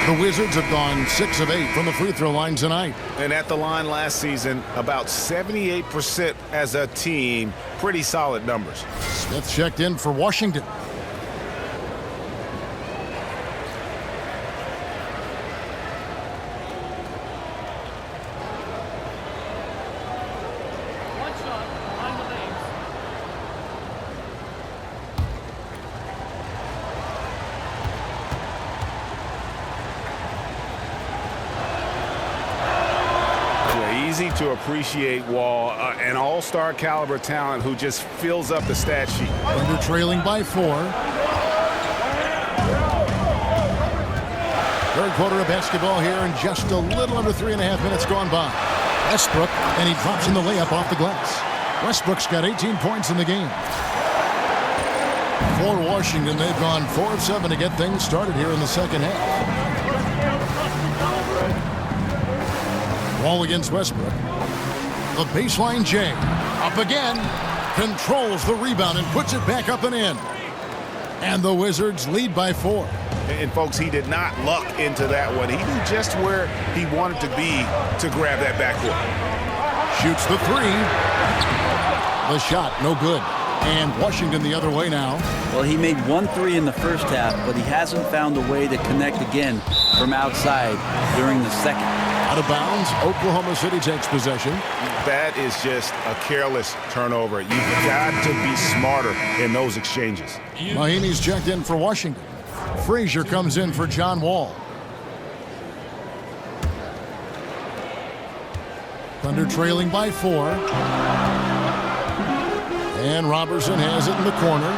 The Wizards have gone 6 of 8 from the free throw line tonight. And at the line last season, about 78% as a team. Pretty solid numbers. Smith checked in for Washington. To appreciate Wall, an all-star caliber talent who just fills up the stat sheet. Thunder trailing by 4. Third quarter of basketball here, and just a little under 3.5 minutes gone by. Westbrook, and he drops in the layup off the glass. Westbrook's got 18 points in the game. For Washington, they've gone 4 of 7 to get things started here in the second half. Wall against Westbrook. The baseline J. Up again. Controls the rebound and puts it back up and in. And the Wizards lead by 4. And folks, he did not luck into that one. He knew just where he wanted to be to grab that backcourt. Shoots the 3. The shot, no good. And Washington the other way now. Well, he made 1 3 in the first half, but he hasn't found a way to connect again from outside during the second. Out of bounds, Oklahoma City takes possession. That is just a careless turnover. You've got to be smarter in those exchanges. Mahinmi's checked in for Washington. Frazier comes in for John Wall. Thunder trailing by 4. And Robertson has it in the corner.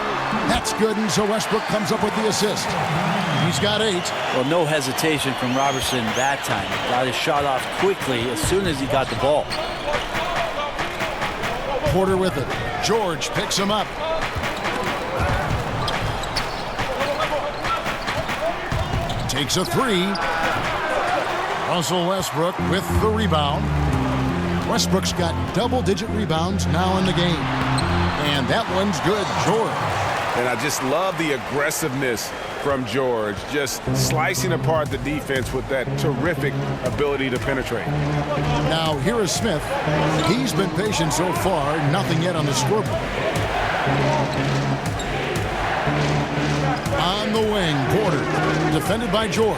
That's good, and so Westbrook comes up with the assist. He's got 8. Well, no hesitation from Robertson that time. Got his shot off quickly as soon as he got the ball. Porter with it. George picks him up. Takes a 3. Russell Westbrook with the rebound. Westbrook's got double-digit rebounds now in the game. And that one's good. George. And I just love the aggressiveness from George, just slicing apart the defense with that terrific ability to penetrate. Now here is Smith. He's been patient so far, nothing yet on the scoreboard. On the wing, Porter, defended by George.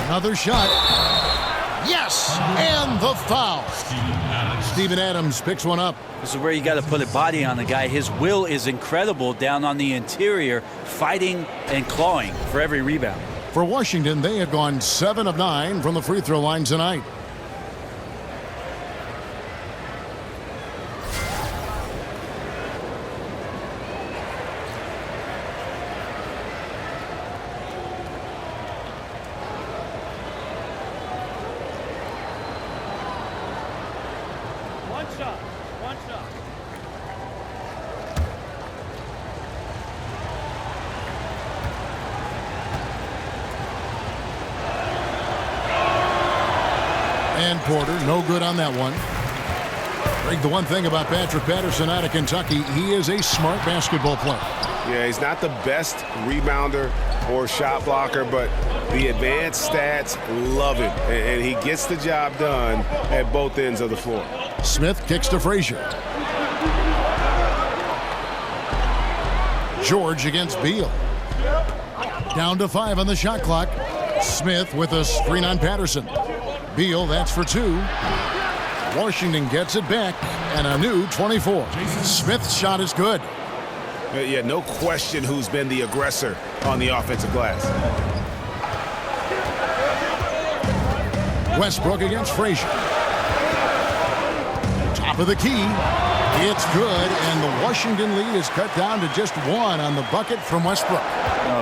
Another shot. Yes, and the foul. Steven Adams picks one up. This is where you got to put a body on the guy. His will is incredible down on the interior, fighting and clawing for every rebound. For Washington, they have gone 7 of 9 from the free throw line tonight. And Porter, no good on that one. Greg, the one thing about Patrick Patterson out of Kentucky, he is a smart basketball player. Yeah, he's not the best rebounder or shot blocker, but the advanced stats love him, and he gets the job done at both ends of the floor. Smith kicks to Frazier. George against Beal. Down to 5 on the shot clock. Smith with a screen on Patterson. Beal, that's for 2. Washington gets it back, and a new 24. Smith's shot is good. Yeah, no question who's been the aggressor on the offensive glass. Westbrook against Frazier. Top of the key. It's good, and the Washington lead is cut down to just 1 on the bucket from Westbrook.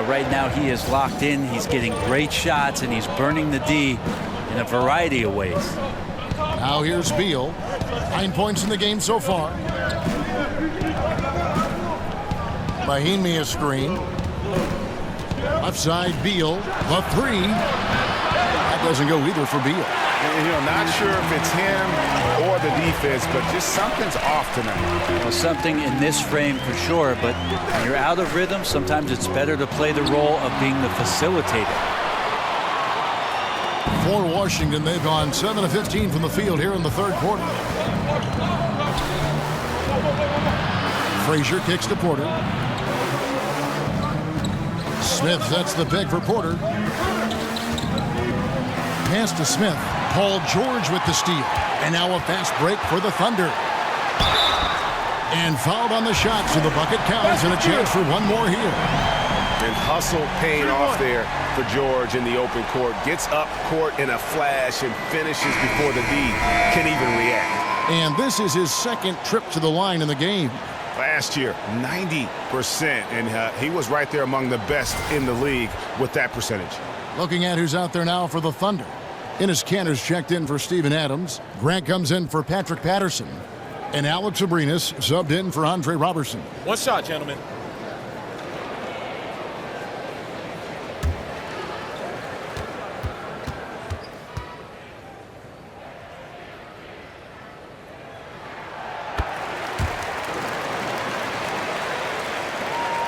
Right now he is locked in. He's getting great shots, and he's burning the D in a variety of ways. Now here's Beal. 9 points in the game so far. Mahinmi a screen. Left side, Beal. The 3. That doesn't go either for Beal. Not sure if it's him or the defense, but just something's off tonight. Well, something in this frame for sure, but when you're out of rhythm, sometimes it's better to play the role of being the facilitator. For Washington, they've gone 7 of 15 from the field here in the third quarter. Frazier kicks to Porter. Smith sets the pick for Porter. Pass to Smith. Paul George with the steal. And now a fast break for the Thunder. And fouled on the shot, so the bucket counts, and a chance for one more here. And hustle paying off there for George in the open court. Gets up court in a flash and finishes before the D can even react. And this is his second trip to the line in the game. Last year, 90%, and he was right there among the best in the league with that percentage. Looking at who's out there now for the Thunder. Enes Kanter's checked in for Steven Adams. Grant comes in for Patrick Patterson. And Alex Abrinas subbed in for Andre Robertson. One shot, gentlemen.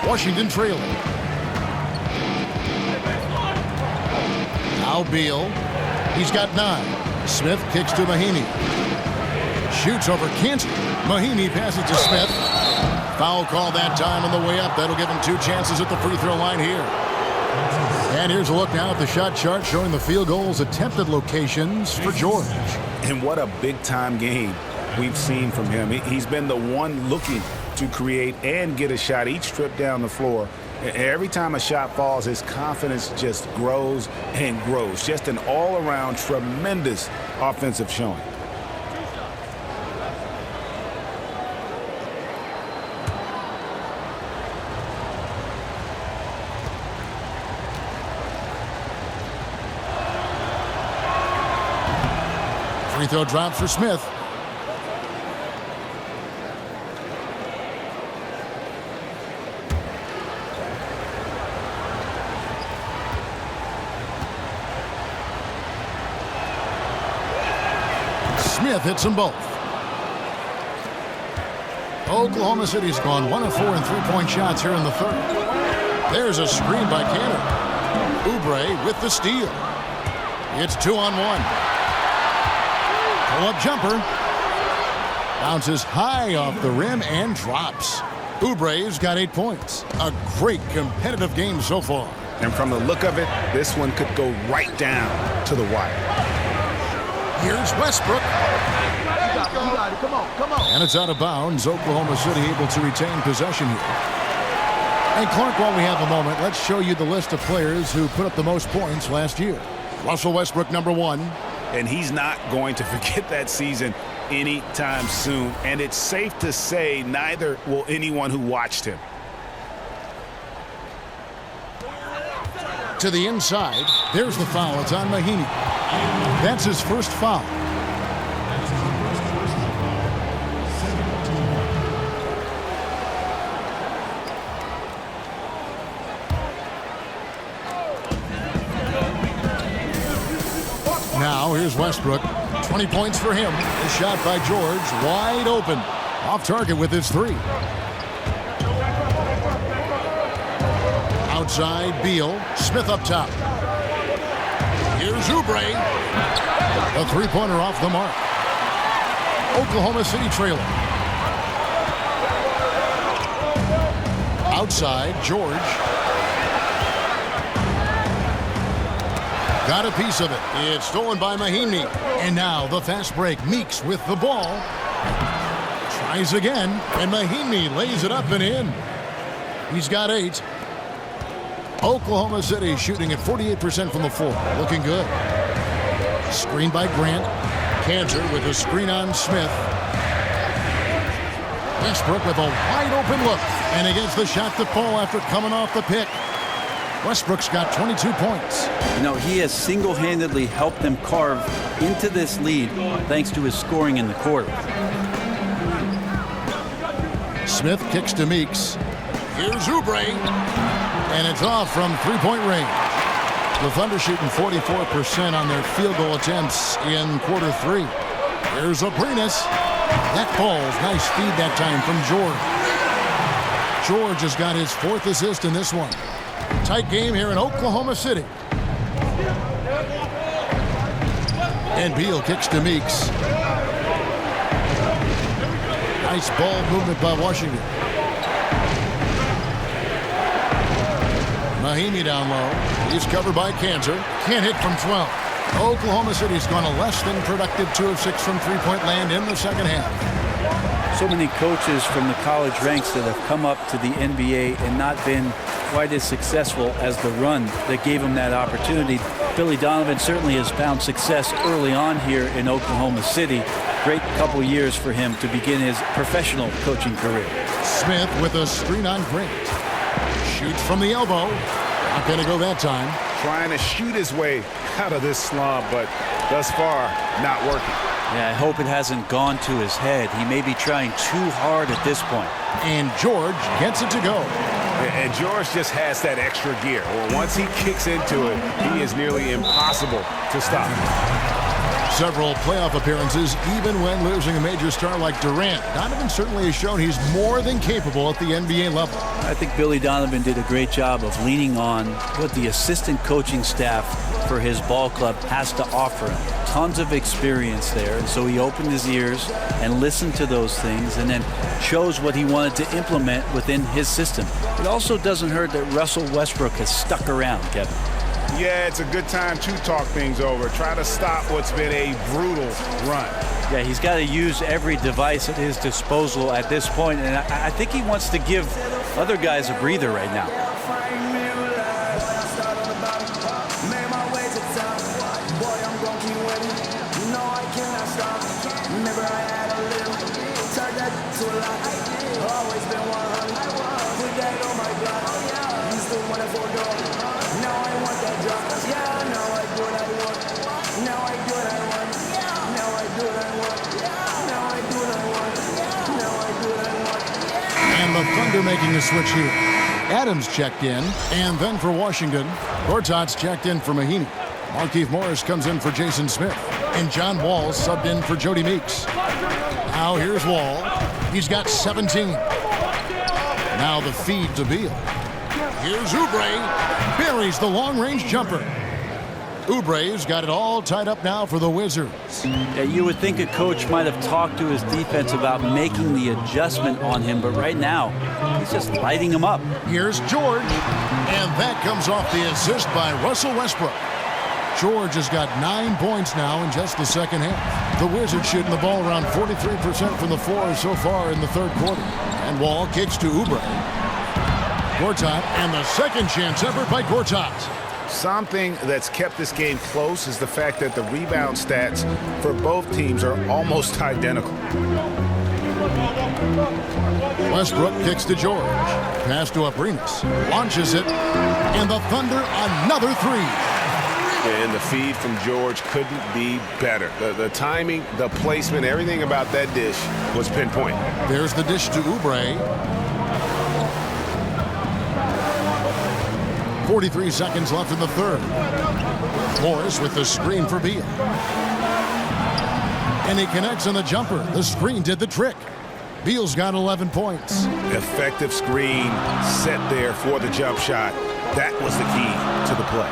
Washington trailing. Now Beal. He's got 9. Smith kicks to Mahinmi. Shoots over Kent. Mahinmi passes to Smith. Foul call that time on the way up. That'll give him 2 chances at the free throw line here. And here's a look now at the shot chart showing the field goals attempted locations for George. And what a big-time game we've seen from him. He's been the one looking to create and get a shot each trip down the floor. Every time a shot falls, his confidence just grows and grows. Just an all-around tremendous offensive showing. Free throw drop for Smith. Smith hits them both. Oklahoma City's gone 1 of 4 in three-point shots here in the third. There's a screen by Canner. Oubre with the steal. It's 2-on-1. Pull-up jumper. Bounces high off the rim and drops. Oubre's got 8 points. A great competitive game so far. And from the look of it, this one could go right down to the wire. Here's Westbrook. You got it. Come on. And it's out of bounds. Oklahoma City able to retain possession here. And Clark, while we have a moment, let's show you the list of players who put up the most points last year. Russell Westbrook, #1. And he's not going to forget that season anytime soon. And it's safe to say neither will anyone who watched him. To the inside. There's the foul. It's on Mahinmi. That's his first foul. Now here's Westbrook. 20 points for him. A shot by George. Wide open. Off target with his 3. Outside, Beal. Smith up top. Here's Oubre. A three-pointer off the mark. Oklahoma City trailing. Outside, George. Got a piece of it. It's stolen by Mahinmi. And now the fast break. Meeks with the ball. Tries again. And Mahinmi lays it up and in. He's got 8. Oklahoma City shooting at 48% from the floor. Looking good. Screen by Grant. Cantor with a screen on Smith. Westbrook with a wide open look. And against the shot to fall after coming off the pick. Westbrook's got 22 points. You know, he has single-handedly helped them carve into this lead thanks to his scoring in the quarter. Smith kicks to Meeks. Here's Oubre. And it's off from three-point range. The Thunder shooting 44% on their field goal attempts in quarter 3. Here's Abrinas. That falls. Nice feed that time from George. George has got his 4th assist in this one. Tight game here in Oklahoma City. And Beal kicks to Meeks. Nice ball movement by Washington. Mahinmi down low. He's covered by Cantor. Can't hit from 12. Oklahoma City's gone a less than productive 2 of 6 from three-point land in the second half. So many coaches from the college ranks that have come up to the NBA and not been quite as successful as the run that gave him that opportunity. Billy Donovan certainly has found success early on here in Oklahoma City. Great couple years for him to begin his professional coaching career. Smith with a screen on Grant. Shoots from the elbow. Not going to go that time. Trying to shoot his way out of this slump, but thus far, not working. Yeah, I hope it hasn't gone to his head. He may be trying too hard at this point. And George gets it to go. And George just has that extra gear. Well, once he kicks into it, he is nearly impossible to stop. Several playoff appearances, even when losing a major star like Durant. Donovan certainly has shown he's more than capable at the NBA level. I think Billy Donovan did a great job of leaning on what the assistant coaching staff for his ball club has to offer him. Tons of experience there, and so he opened his ears and listened to those things and then chose what he wanted to implement within his system. It also doesn't hurt that Russell Westbrook has stuck around, Kevin. Yeah, it's a good time to talk things over. Try to stop what's been a brutal run. Yeah, he's got to use every device at his disposal at this point, and I think he wants to give other guys a breather right now. And the Thunder making a switch here. Adams checked in, and then for Washington, Gortat's checked in for Mahinmi. Markieff Morris comes in for Jason Smith, and John Wall subbed in for Jody Meeks. Now here's Wall. He's got 17. Now the feed to Beal. Here's Oubre. Buries the long-range jumper. Oubre's got it all tied up now for the Wizards. Yeah, you would think a coach might have talked to his defense about making the adjustment on him, but right now, he's just lighting him up. Here's George, and that comes off the assist by Russell Westbrook. George has got 9 points now in just the second half. The Wizards shooting the ball around 43% from the floor so far in the third quarter. And Wall kicks to Oubre. Gortat, and the second chance ever by Gortat. Something that's kept this game close is the fact that the rebound stats for both teams are almost identical. Westbrook kicks to George. Pass to Abrines. Launches it. And the Thunder another three. And the feed from George couldn't be better. The timing, the placement, everything about that dish was pinpoint. There's the dish to Oubre. 43 seconds left in the third. Morris with the screen for Beal. And he connects on the jumper. The screen did the trick. Beal's got 11 points. Effective screen set there for the jump shot. That was the key to the play.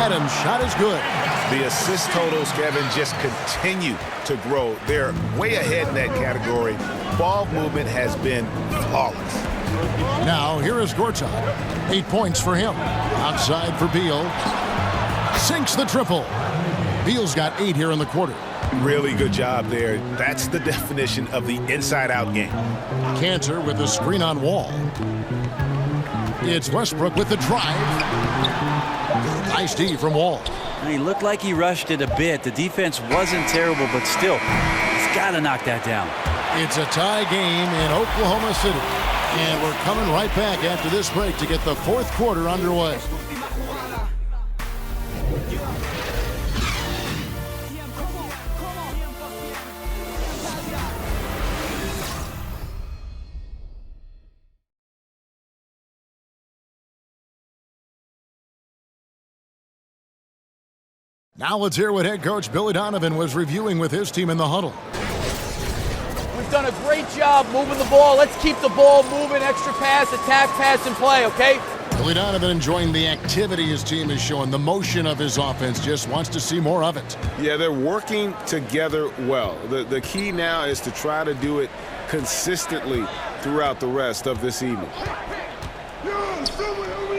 Adams' shot is good. The assist totals, Kevin, just continue to grow. They're way ahead in that category. Ball movement has been flawless. Now, here is Gortat. 8 points for him. Outside for Beal. Sinks the triple. Beal's got 8 here in the quarter. Really good job there. That's the definition of the inside-out game. Cantor with the screen on Wall. It's Westbrook with the drive. Nice D from Wall. He looked like he rushed it a bit. The defense wasn't terrible, but still, he's got to knock that down. It's a tie game in Oklahoma City. And we're coming right back after this break to get the fourth quarter underway. Now let's hear what head coach Billy Donovan was reviewing with his team in the huddle. We've done a great job moving the ball. Let's keep the ball moving, extra pass, attack, pass, and play, okay? Billy Donovan enjoying the activity his team is showing, the motion of his offense, just wants to see more of it. Yeah, they're working together well. The key now is to try to do it consistently throughout the rest of this evening.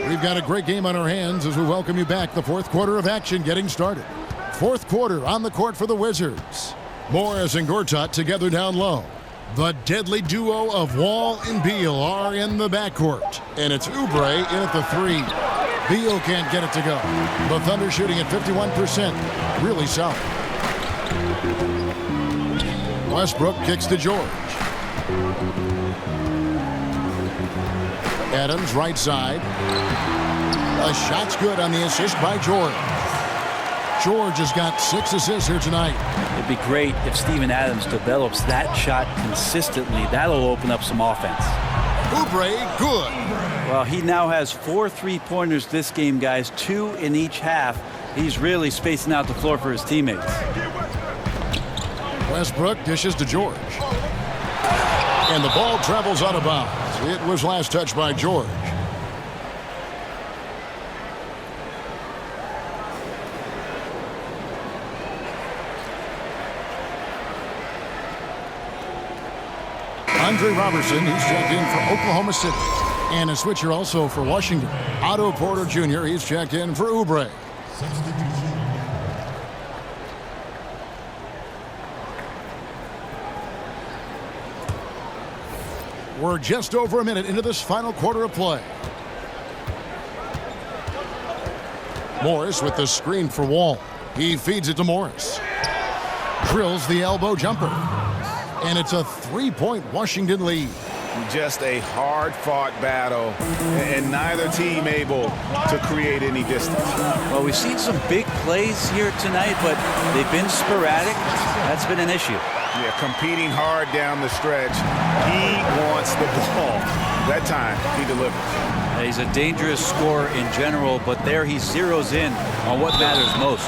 We've got a great game on our hands as we welcome you back. The fourth quarter of action getting started. Fourth quarter on the court for the Wizards. Morris and Gortat together down low. The deadly duo of Wall and Beal are in the backcourt. And it's Oubre in at the three. Beal can't get it to go. The Thunder shooting at 51%. Really solid. Westbrook kicks to George. Adams right side. A shot's good on the assist by George. George has got 6 assists here tonight. It'd be great if Steven Adams develops that shot consistently. That'll open up some offense. Oubre, good. Well, he now has 4 3-pointers this game, guys, 2 in each half. He's really spacing out the floor for his teammates. Westbrook dishes to George. And the ball travels out of bounds. It was last touched by George. Andre Robertson, he's checked in for Oklahoma City. And a switcher also for Washington. Otto Porter Jr., he's checked in for Oubre. We're just over a minute into this final quarter of play. Morris with the screen for Wall. He feeds it to Morris. Drills the elbow jumper. And it's a 3-point Washington lead. Just a hard-fought battle, and neither team able to create any distance. Well, we've seen some big plays here tonight, but they've been sporadic. That's been an issue. Yeah, competing hard down the stretch. He wants the ball. That time, he delivers. He's a dangerous scorer in general, but there he zeroes in on what matters most.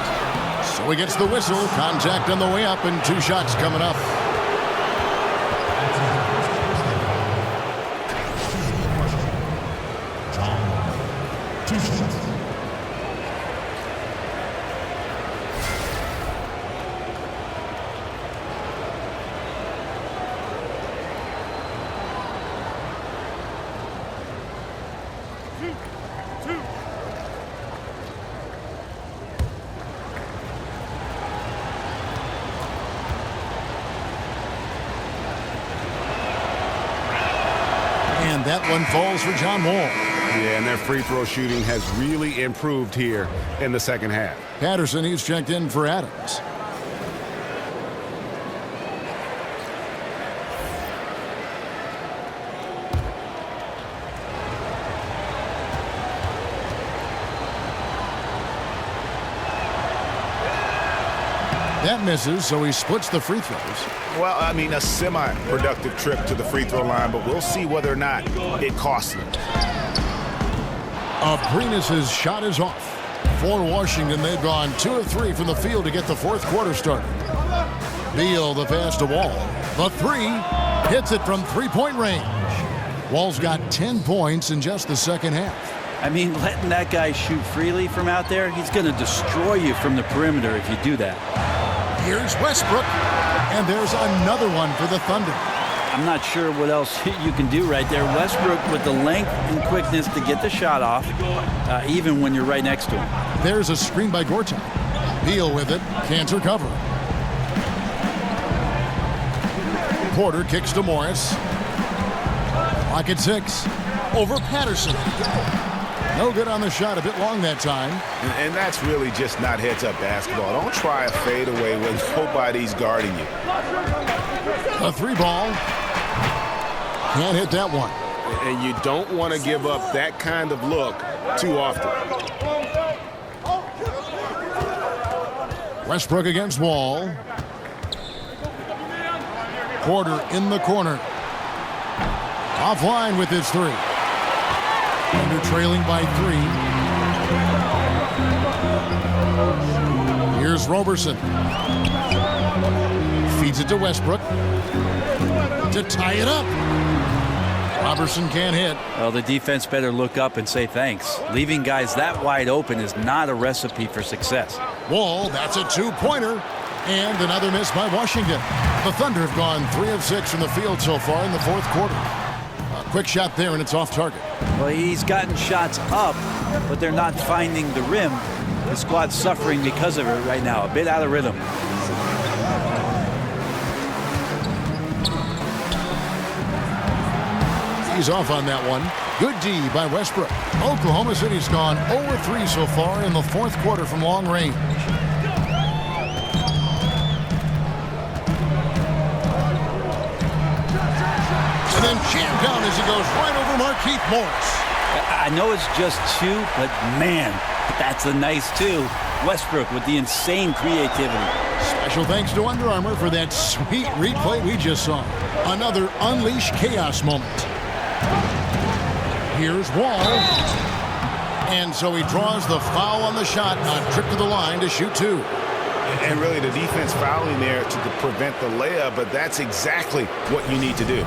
So he gets the whistle. Contact on the way up, and 2 shots coming up. And that one falls for John Wall. Yeah, and their free throw shooting has really improved here in the second half. Patterson, he's checked in for Adams. That misses, so he splits the free throws. Well, I mean, a semi-productive trip to the free throw line, but we'll see whether or not it costs him. Abrines' shot is off. For Washington, they've gone 2 of 3 from the field to get the fourth quarter started. Beal, the pass to Wall. The 3 hits it from 3-point range. Wall's got 10 points in just the second half. I mean, letting that guy shoot freely from out there, he's going to destroy you from the perimeter if you do that. Here's Westbrook, and there's another one for the Thunder. I'm not sure what else you can do right there. Westbrook with the length and quickness to get the shot off, even when you're right next to him. There's a screen by Gortat. Beal with it, can't recover. Porter kicks to Morris. Clock at 6. Over Patterson. No good on the shot, a bit long that time. And that's really just not heads-up basketball. Don't try a fadeaway when nobody's guarding you. A 3 ball. Can't hit that one. And you don't want to give up that kind of look too often. Westbrook against Wall. Porter in the corner. Offline with his 3. Thunder trailing by 3. Here's Roberson. Feeds it to Westbrook to tie it up. Roberson can't hit. Well, the defense better look up and say thanks. Leaving guys that wide open is not a recipe for success. Wall, that's a 2-pointer. And another miss by Washington. The Thunder have gone 3 of 6 from the field so far in the fourth quarter. A quick shot there, and it's off target. Well, he's gotten shots up, but they're not finding the rim. The squad's suffering because of it right now, a bit out of rhythm. He's off on that one. Good D by Westbrook. Oklahoma City's gone 0-3 so far in the fourth quarter from long range. And then jammed down as he goes right over Markieff Morris. I know it's just 2, but man, that's a nice 2. Westbrook with the insane creativity. Special thanks to Under Armour for that sweet replay we just saw. Another unleash chaos moment. Here's Wall. And so he draws the foul on the shot, a trip to the line to shoot 2. And really the defense fouling there to prevent the layup, but that's exactly what you need to do.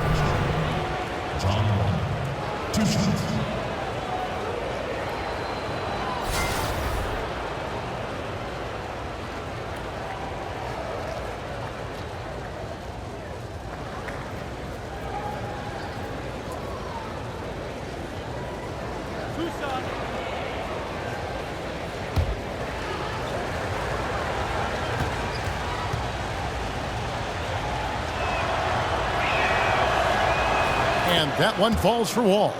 And that one falls for Wall.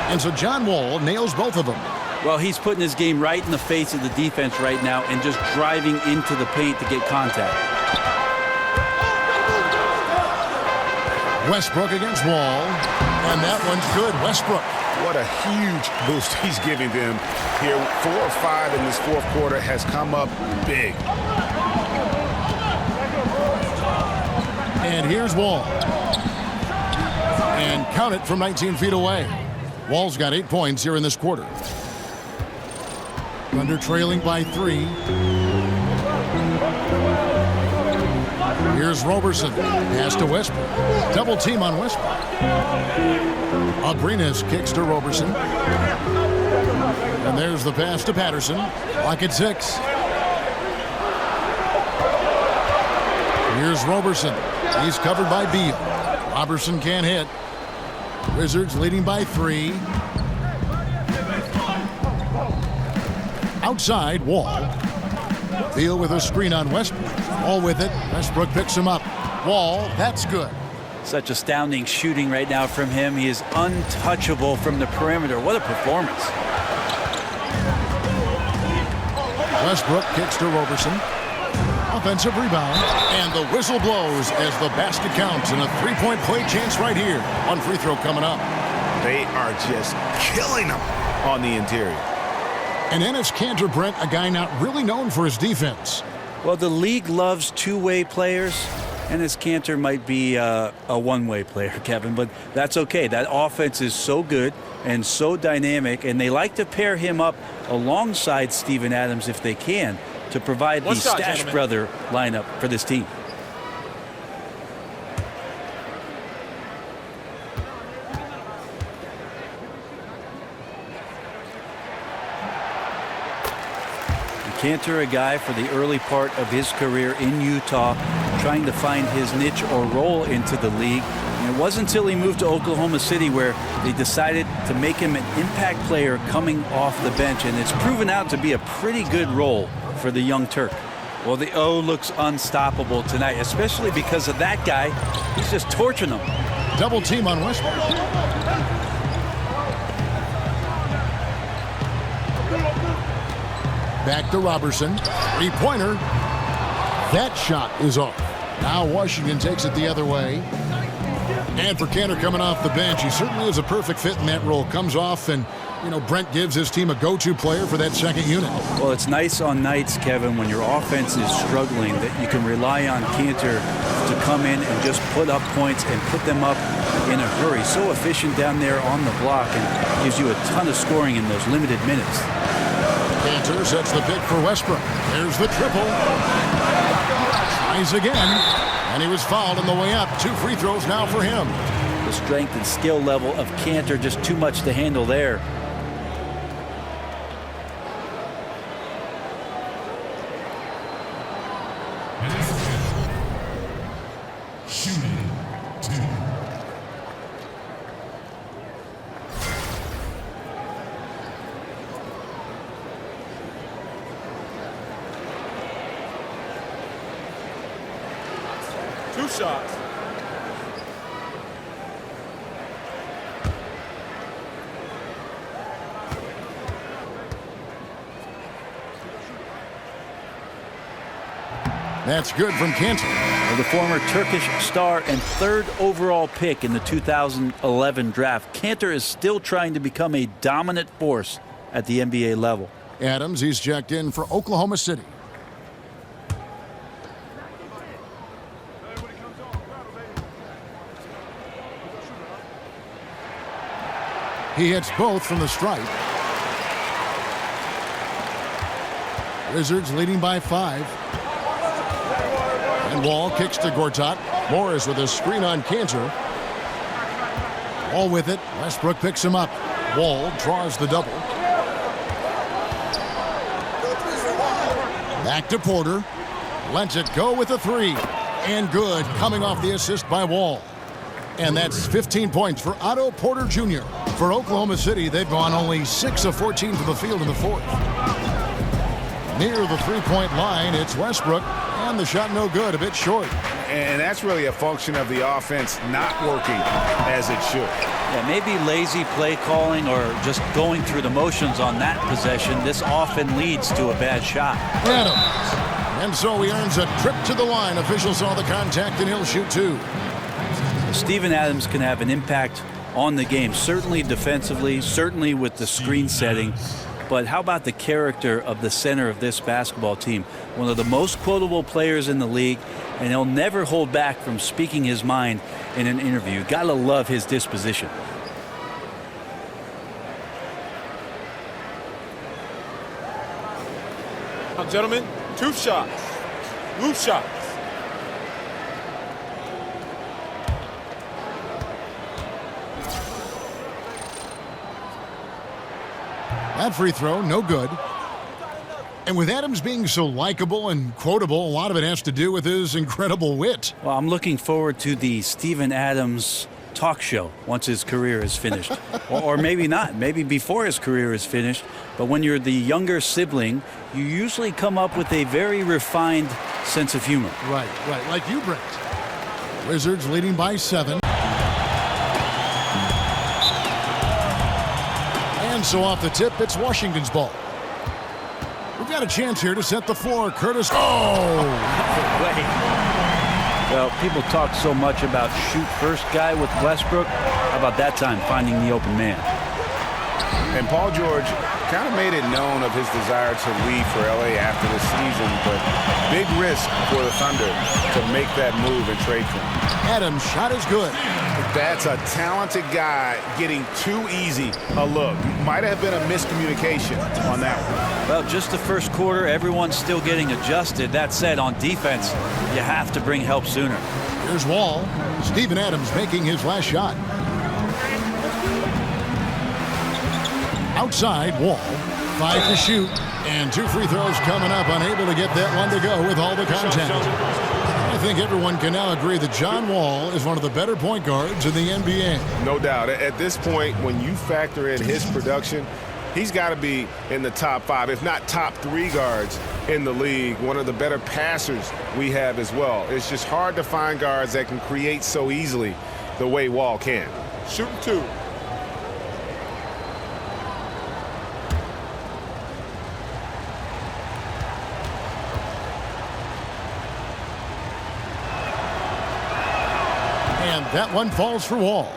And so John Wall nails both of them. Well, he's putting his game right in the face of the defense right now and just driving into the paint to get contact. Westbrook against Wall, and that one's good. Westbrook. What a huge boost he's giving them here. 4 or 5 in this fourth quarter has come up big. And here's Wall. And count it from 19 feet away. Wall's got 8 points here in this quarter. Thunder trailing by 3. Here's Roberson. Pass to Westbrook. Double team on Westbrook. Abrinas kicks to Roberson. And there's the pass to Patterson. Clock at 6. Here's Roberson. He's covered by Beal. Roberson can't hit. Wizards leading by 3. Outside, Wall. Beal with a screen on Westbrook. Wall with it. Westbrook picks him up. Wall, that's good. Such astounding shooting right now from him. He is untouchable from the perimeter. What a performance. Westbrook kicks to Roberson. Offensive rebound. And the whistle blows as the basket counts. And a 3-point play chance right here. One free throw coming up. They are just killing them on the interior. And Enes Kanter, Brent, a guy not really known for his defense. Well, the league loves two-way players. Enes Kanter might be a one-way player, Kevin, but that's okay. That offense is so good and so dynamic, and they like to pair him up alongside Steven Adams if they can to provide the Stash Brother lineup for this team. Kanter, a guy for the early part of his career in Utah, trying to find his niche or role into the league. And it wasn't until he moved to Oklahoma City where they decided to make him an impact player coming off the bench. And it's proven out to be a pretty good role for the young Turk. Well, the O looks unstoppable tonight, especially because of that guy. He's just torching them. Double team on Westbrook. Back to Robertson. 3-pointer. That shot is off. Now Washington takes it the other way. And for Kanter coming off the bench, he certainly is a perfect fit in that role. Comes off and, Brent gives his team a go-to player for that second unit. Well, it's nice on nights, Kevin, when your offense is struggling, that you can rely on Kanter to come in and just put up points and put them up in a hurry. So efficient down there on the block and gives you a ton of scoring in those limited minutes. Kanter sets the pick for Westbrook. There's the triple. Tries again. And he was fouled on the way up. 2 free throws now for him. The strength and skill level of Kanter, just too much to handle there. Shooting 2. Two shots. That's good from Kanter. The former Turkish star and 3rd overall pick in the 2011 draft, Kanter is still trying to become a dominant force at the NBA level. Adams, he's checked in for Oklahoma City. He hits both from the stripe. Wizards leading by 5. And Wall kicks to Gortat. Morris with a screen on Cantor. Wall with it. Westbrook picks him up. Wall draws the double. Back to Porter. Lets it go with a three. And good, coming off the assist by Wall. And that's 15 points for Otto Porter Jr. For Oklahoma City, they've gone only 6 of 14 from the field in the fourth. Near the three-point line, it's Westbrook. And the shot no good, a bit short. And that's really a function of the offense not working as it should. Yeah, maybe lazy play calling or just going through the motions on that possession. This often leads to a bad shot. Adams. And so he earns a trip to the line. Officials saw the contact, and he'll shoot two. Steven Adams can have an impact on the game, certainly defensively, certainly with the screen setting. But how about the character of the center of this basketball team? One of the most quotable players in the league, and he'll never hold back from speaking his mind in an interview. Gotta love his disposition. Gentlemen, two shots. Loose shots. That free throw, no good. And with Adams being so likable and quotable, a lot of it has to do with his incredible wit. Well, I'm looking forward to the Steven Adams talk show once his career is finished. or maybe not, maybe before his career is finished. But when you're the younger sibling, you usually come up with a very refined sense of humor. Right, like you, Brent. Wizards leading by 7. And so off the tip, it's Washington's ball. We've got a chance here to set the floor. Curtis. Oh! Well, people talk so much about shoot first guy with Westbrook. How about that time finding the open man? And Paul George kind of made it known of his desire to leave for LA after the season, but big risk for the Thunder to make that move and trade for him. Adams' shot is good. That's a talented guy getting too easy a look. Might have been a miscommunication on that one. Well, just the first quarter, everyone's still getting adjusted. That said, on defense, you have to bring help sooner. Here's Wall. Steven Adams making his last shot. Outside, Wall. 5 to shoot. And 2 free throws coming up. Unable to get that one to go with all the contact. I think everyone can now agree that John Wall is one of the better point guards in the NBA. No doubt. At this point, when you factor in his production, he's got to be in the top 5, if not top 3 guards in the league. One of the better passers we have as well. It's just hard to find guards that can create so easily the way Wall can. Shooting 2. That one falls for Wall.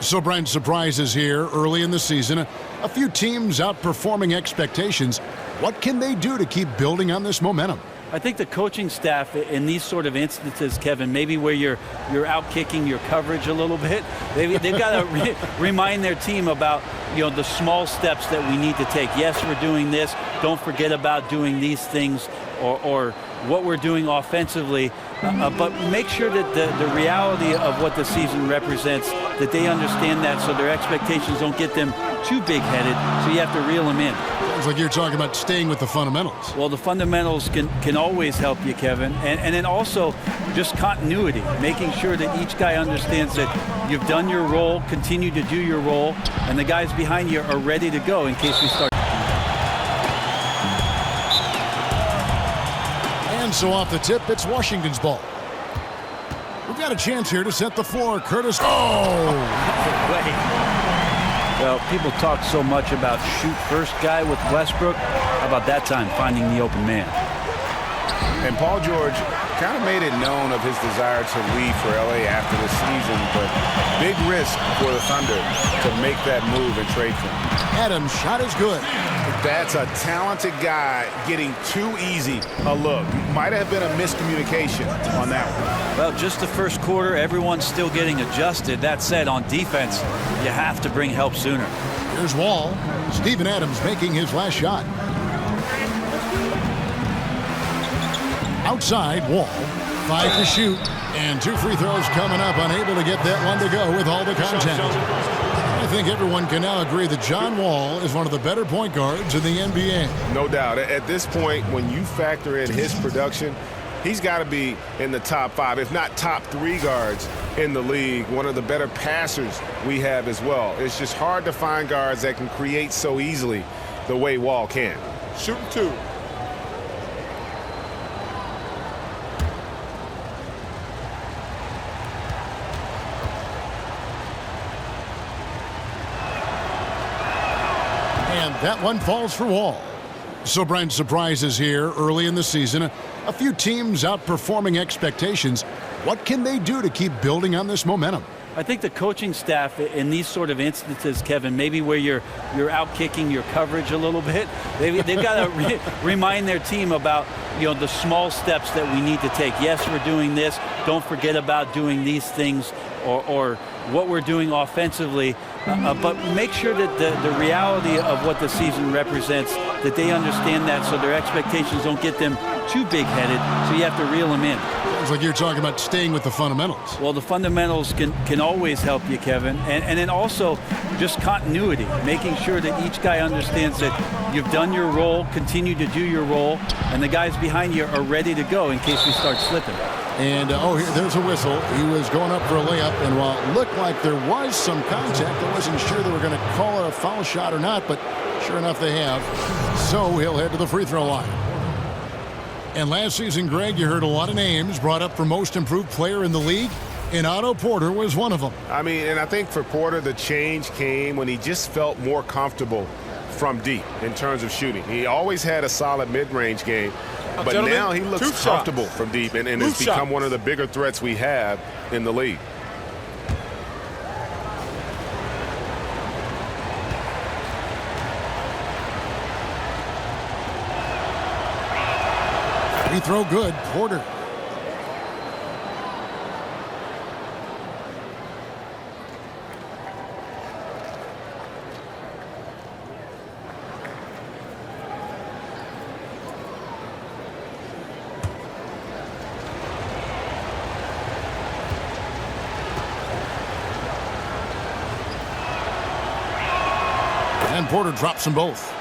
So, Brian, surprises here early in the season. A few teams outperforming expectations. What can they do to keep building on this momentum? I think the coaching staff in these sort of instances, Kevin, maybe where you're out-kicking your coverage a little bit, they've got to remind their team about, the small steps that we need to take. Yes, we're doing this. Don't forget about doing these things or what we're doing offensively. But make sure that the reality of what the season represents, that they understand that so their expectations don't get them too big-headed, so you have to reel them in. Sounds like you're talking about staying with the fundamentals. Well, the fundamentals can always help you, Kevin. And then also just continuity, making sure that each guy understands that you've done your role, continue to do your role, and the guys behind you are ready to go in case we start. And so off the tip, it's Washington's ball. We've got a chance here to set the floor. Curtis. Oh! Well, people talk so much about shoot first guy with Westbrook. How about that time finding the open man? And Paul George kind of made it known of his desire to leave for LA after the season, but big risk for the Thunder to make that move and trade for him. Adams' shot is good. That's a talented guy getting too easy a look. Might have been a miscommunication on that one. Well, just the first quarter, everyone's still getting adjusted. That said, on defense, you have to bring help sooner. Here's Wall. Steven Adams making his last shot. Outside, Wall. 5 to shoot. And 2 free throws coming up. Unable to get that one to go with all the contact. I think everyone can now agree that John Wall is one of the better point guards in the NBA. No doubt. At this point, when you factor in his production, he's got to be in the top 5, if not top 3 guards in the league. One of the better passers we have as well. It's just hard to find guards that can create so easily the way Wall can. Shooting 2. And that one falls for Wall. So, Brent, surprises here early in the season. A few teams outperforming expectations. What can they do to keep building on this momentum? I think the coaching staff in these sort of instances, Kevin, maybe where you're out kicking your coverage a little bit, they've got to remind their team about the small steps that we need to take. Yes, we're doing this. Don't forget about doing these things or what we're doing offensively. But make sure that the reality of what the season represents, that they understand that so their expectations don't get them too big-headed, so you have to reel them in. Sounds like you're talking about staying with the fundamentals. Well, the fundamentals can always help you, Kevin. And then also just continuity, making sure that each guy understands that you've done your role, continue to do your role, and the guys behind you are ready to go in case we start slipping. And, there's a whistle. He was going up for a layup, and while it looked like there was some contact, I wasn't sure they were going to call it a foul shot or not, but sure enough they have. So he'll head to the free throw line. And last season, Greg, you heard a lot of names brought up for most improved player in the league, and Otto Porter was one of them. I mean, and I think for Porter, the change came when he just felt more comfortable from deep in terms of shooting. He always had a solid mid-range game, but now he looks comfortable from deep and has become one of the bigger threats we have in the league. Free throw good, Porter. And Porter drops them both.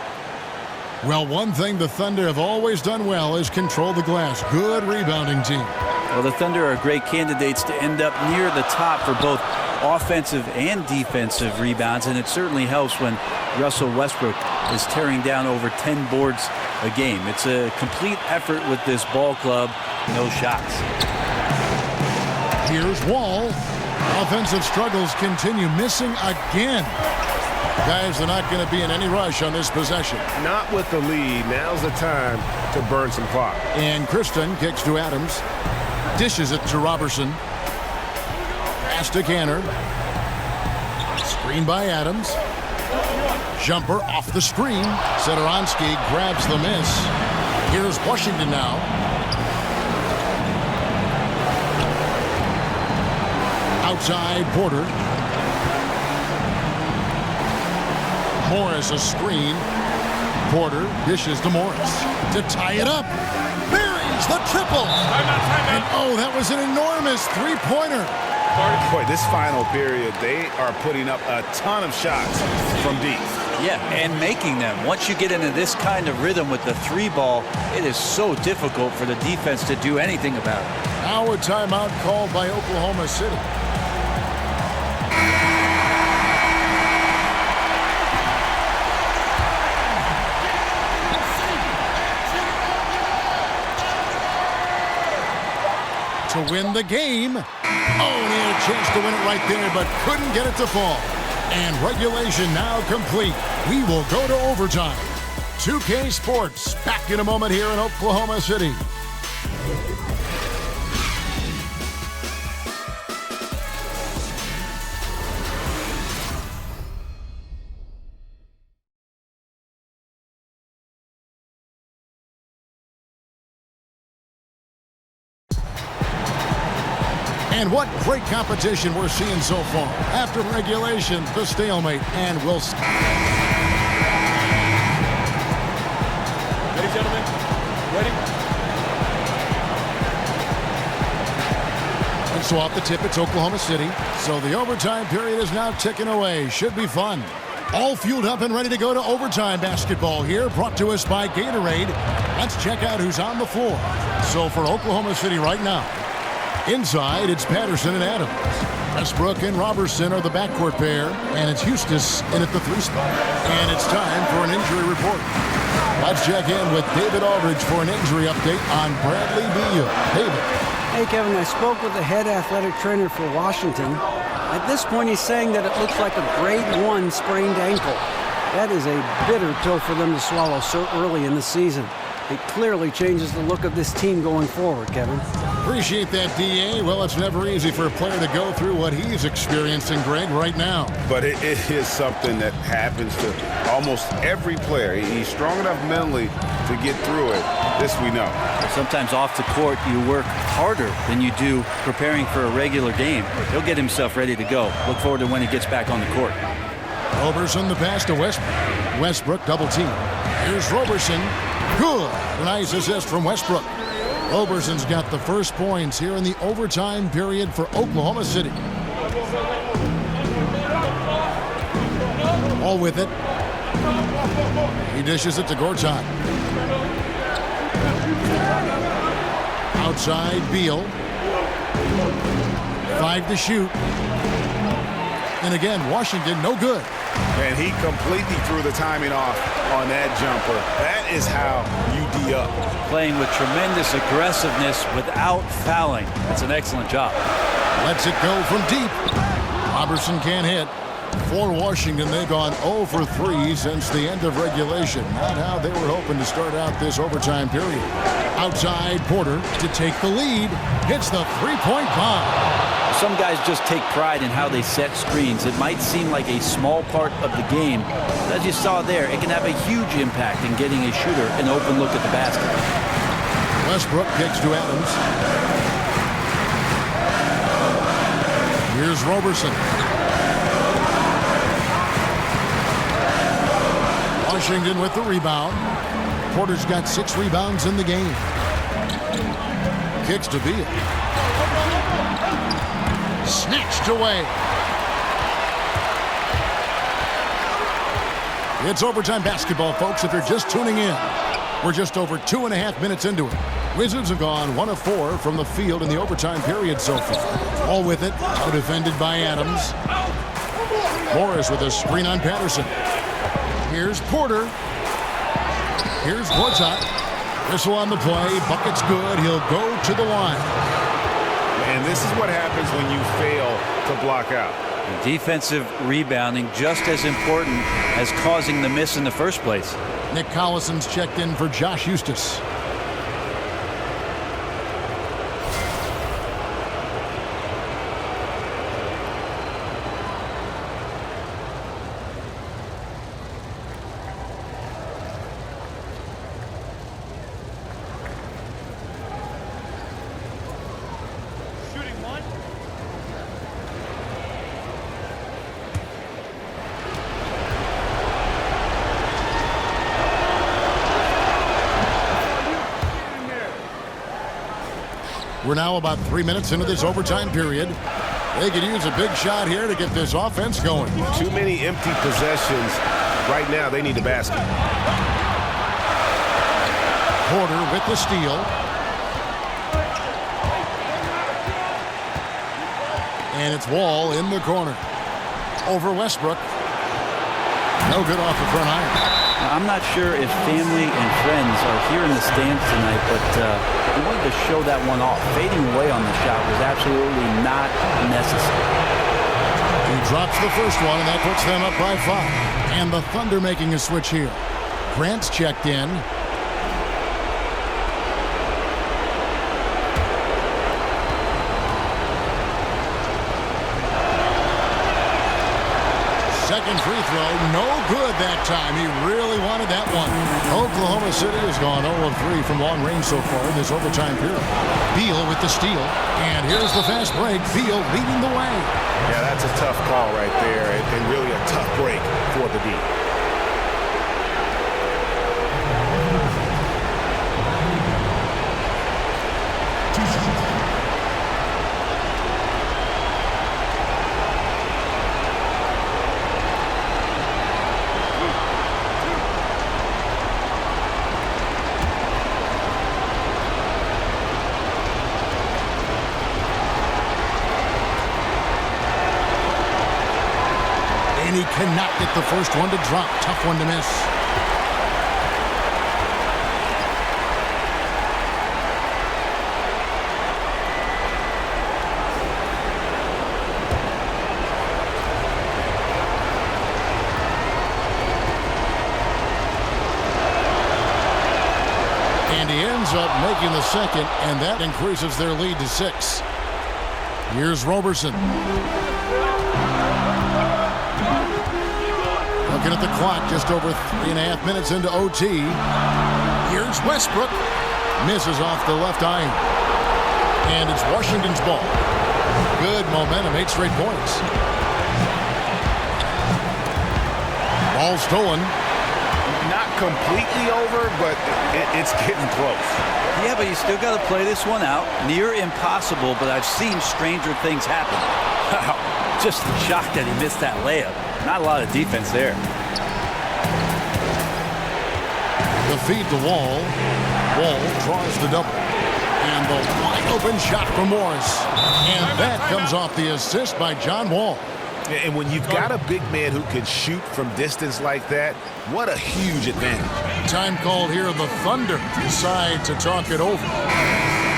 Well, one thing the Thunder have always done well is control the glass. Good rebounding team. Well, the Thunder are great candidates to end up near the top for both offensive and defensive rebounds, and it certainly helps when Russell Westbrook is tearing down over 10 boards a game. It's a complete effort with this ball club. No shots. Here's Wall. Offensive struggles continue, missing again. Guys, they're not going to be in any rush on this possession. Not with the lead. Now's the time to burn some clock. And Kristen kicks to Adams. Dishes it to Robertson. Pass to Canner. Screen by Adams. Jumper off the screen. Setoransky grabs the miss. Here's Washington now. Outside, Porter. Morris a screen. Porter dishes to Morris to tie it up. Buries the triple. And that was an enormous three-pointer. Boy, this final period, they are putting up a ton of shots from deep. Yeah, and making them. Once you get into this kind of rhythm with the three ball, it is so difficult for the defense to do anything about it. Now a timeout called by Oklahoma City. To win the game. He had a chance to win it right there, but couldn't get it to fall. And regulation now complete. We will go to overtime. 2K Sports back in a moment here in Oklahoma City. And what great competition we're seeing so far. After regulation, the stalemate, and we'll... Ready, gentlemen? Ready? So off the tip, it's Oklahoma City. So the overtime period is now ticking away. Should be fun. All fueled up and ready to go to overtime basketball here, brought to us by Gatorade. Let's check out who's on the floor. So for Oklahoma City right now, inside, it's Patterson and Adams. Westbrook and Robertson are the backcourt pair, and it's Eustace in at the 3 spot. And it's time for an injury report. Let's check in with David Aldridge for an injury update on Bradley Beal. David. Hey, Kevin, I spoke with the head athletic trainer for Washington. At this point, he's saying that it looks like a grade 1 sprained ankle. That is a bitter pill for them to swallow so early in the season. It clearly changes the look of this team going forward, Kevin. Appreciate that, D.A. Well, it's never easy for a player to go through what he's experiencing, Greg, right now. But it is something that happens to almost every player. He's strong enough mentally to get through it. This we know. Sometimes off the court, you work harder than you do preparing for a regular game. He'll get himself ready to go. Look forward to when he gets back on the court. Robertson the pass to Westbrook. Westbrook double team. Here's Robertson. Good. Nice assist from Westbrook. Roberson's got the first points here in the overtime period for Oklahoma City. All with it. He dishes it to Gortat. Outside Beal. 5 to shoot. And again, Washington no good. And he completely threw the timing off on that jumper. That is how you D up. Playing with tremendous aggressiveness without fouling. That's an excellent job. Lets it go from deep. Robertson can't hit. For Washington, they've gone 0 for 3 since the end of regulation. Not how they were hoping to start out this overtime period. Outside Porter to take the lead. Hits the three-point bomb. Some guys just take pride in how they set screens. It might seem like a small part of the game, but as you saw there, it can have a huge impact in getting a shooter an open look at the basket. Westbrook kicks to Adams. Here's Robertson. Washington with the rebound. Porter's got 6 rebounds in the game. Kicks to Beal. Snatched away. It's overtime basketball, folks, if you're just tuning in. We're just over 2.5 minutes into it. Wizards have gone 1 of 4 from the field in the overtime period so far. All with it, defended by Adams. Morris with a screen on Patterson. Here's Porter. Here's Gortat. Whistle on the play. Bucket's good. He'll go to the line. And this is what happens when you fail to block out. Defensive rebounding just as important as causing the miss in the first place. Nick Collison's checked in for Josh Eustace. We're now about 3 minutes into this overtime period. They could use a big shot here to get this offense going. Too many empty possessions. Right now, they need a basket. Porter with the steal. And it's Wall in the corner. Over Westbrook. No good off the front iron. I'm not sure if family and friends are here in the stands tonight, but we wanted to show that one off. Fading away on the shot was absolutely not necessary. He drops the first one, and that puts them up by 5. And the Thunder making a switch here. Grant's checked in. Second free throw, no good that time. He really wanted that one. Oklahoma City has gone 0 of 3 from long range so far in this overtime period. Beal with the steal. And here's the fast break. Beal leading the way. Yeah, that's a tough call right there, and really a tough break for the D. And he cannot get the first one to drop. Tough one to miss. And he ends up making the second, and that increases their lead to 6. Here's Roberson. Looking at the clock, just over 3.5 minutes into OT. Here's Westbrook. Misses off the left iron. And it's Washington's ball. Good momentum, 8 straight points. Ball stolen. Not completely over, but it's getting close. Yeah, but you still got to play this one out. Near impossible, but I've seen stranger things happen. Wow, just shocked that he missed that layup. Not a lot of defense there. The feed to Wall. Wall draws the double. And the wide open shot from Morris. And that comes off the assist by John Wall. And when you've got a big man who can shoot from distance like that, what a huge advantage. Time called here. The Thunder decide to talk it over.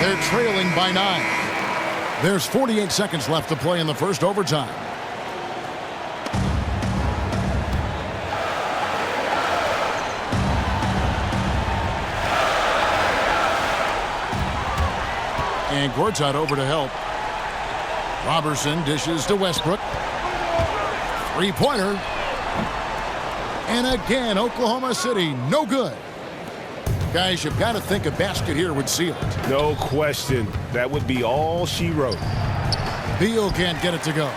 They're trailing by 9. There's 48 seconds left to play in the first overtime. And Gortat over to help. Robertson dishes to Westbrook. Three-pointer. And again, Oklahoma City, no good. Guys, you've got to think a basket here would seal it. No question. That would be all she wrote. Beal can't get it to go.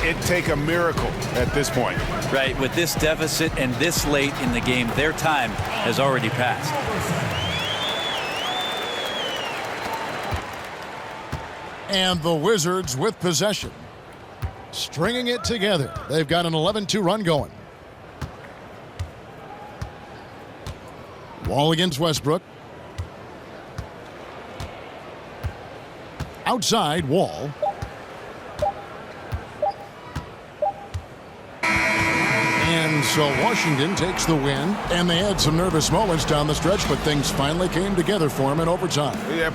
It'd take a miracle at this point. Right, with this deficit and this late in the game, their time has already passed. And the Wizards with possession. Stringing it together. They've got an 11-2 run going. Wall against Westbrook. Outside, Wall. And so Washington takes the win. And they had some nervous moments down the stretch, but things finally came together for them in overtime. Yeah.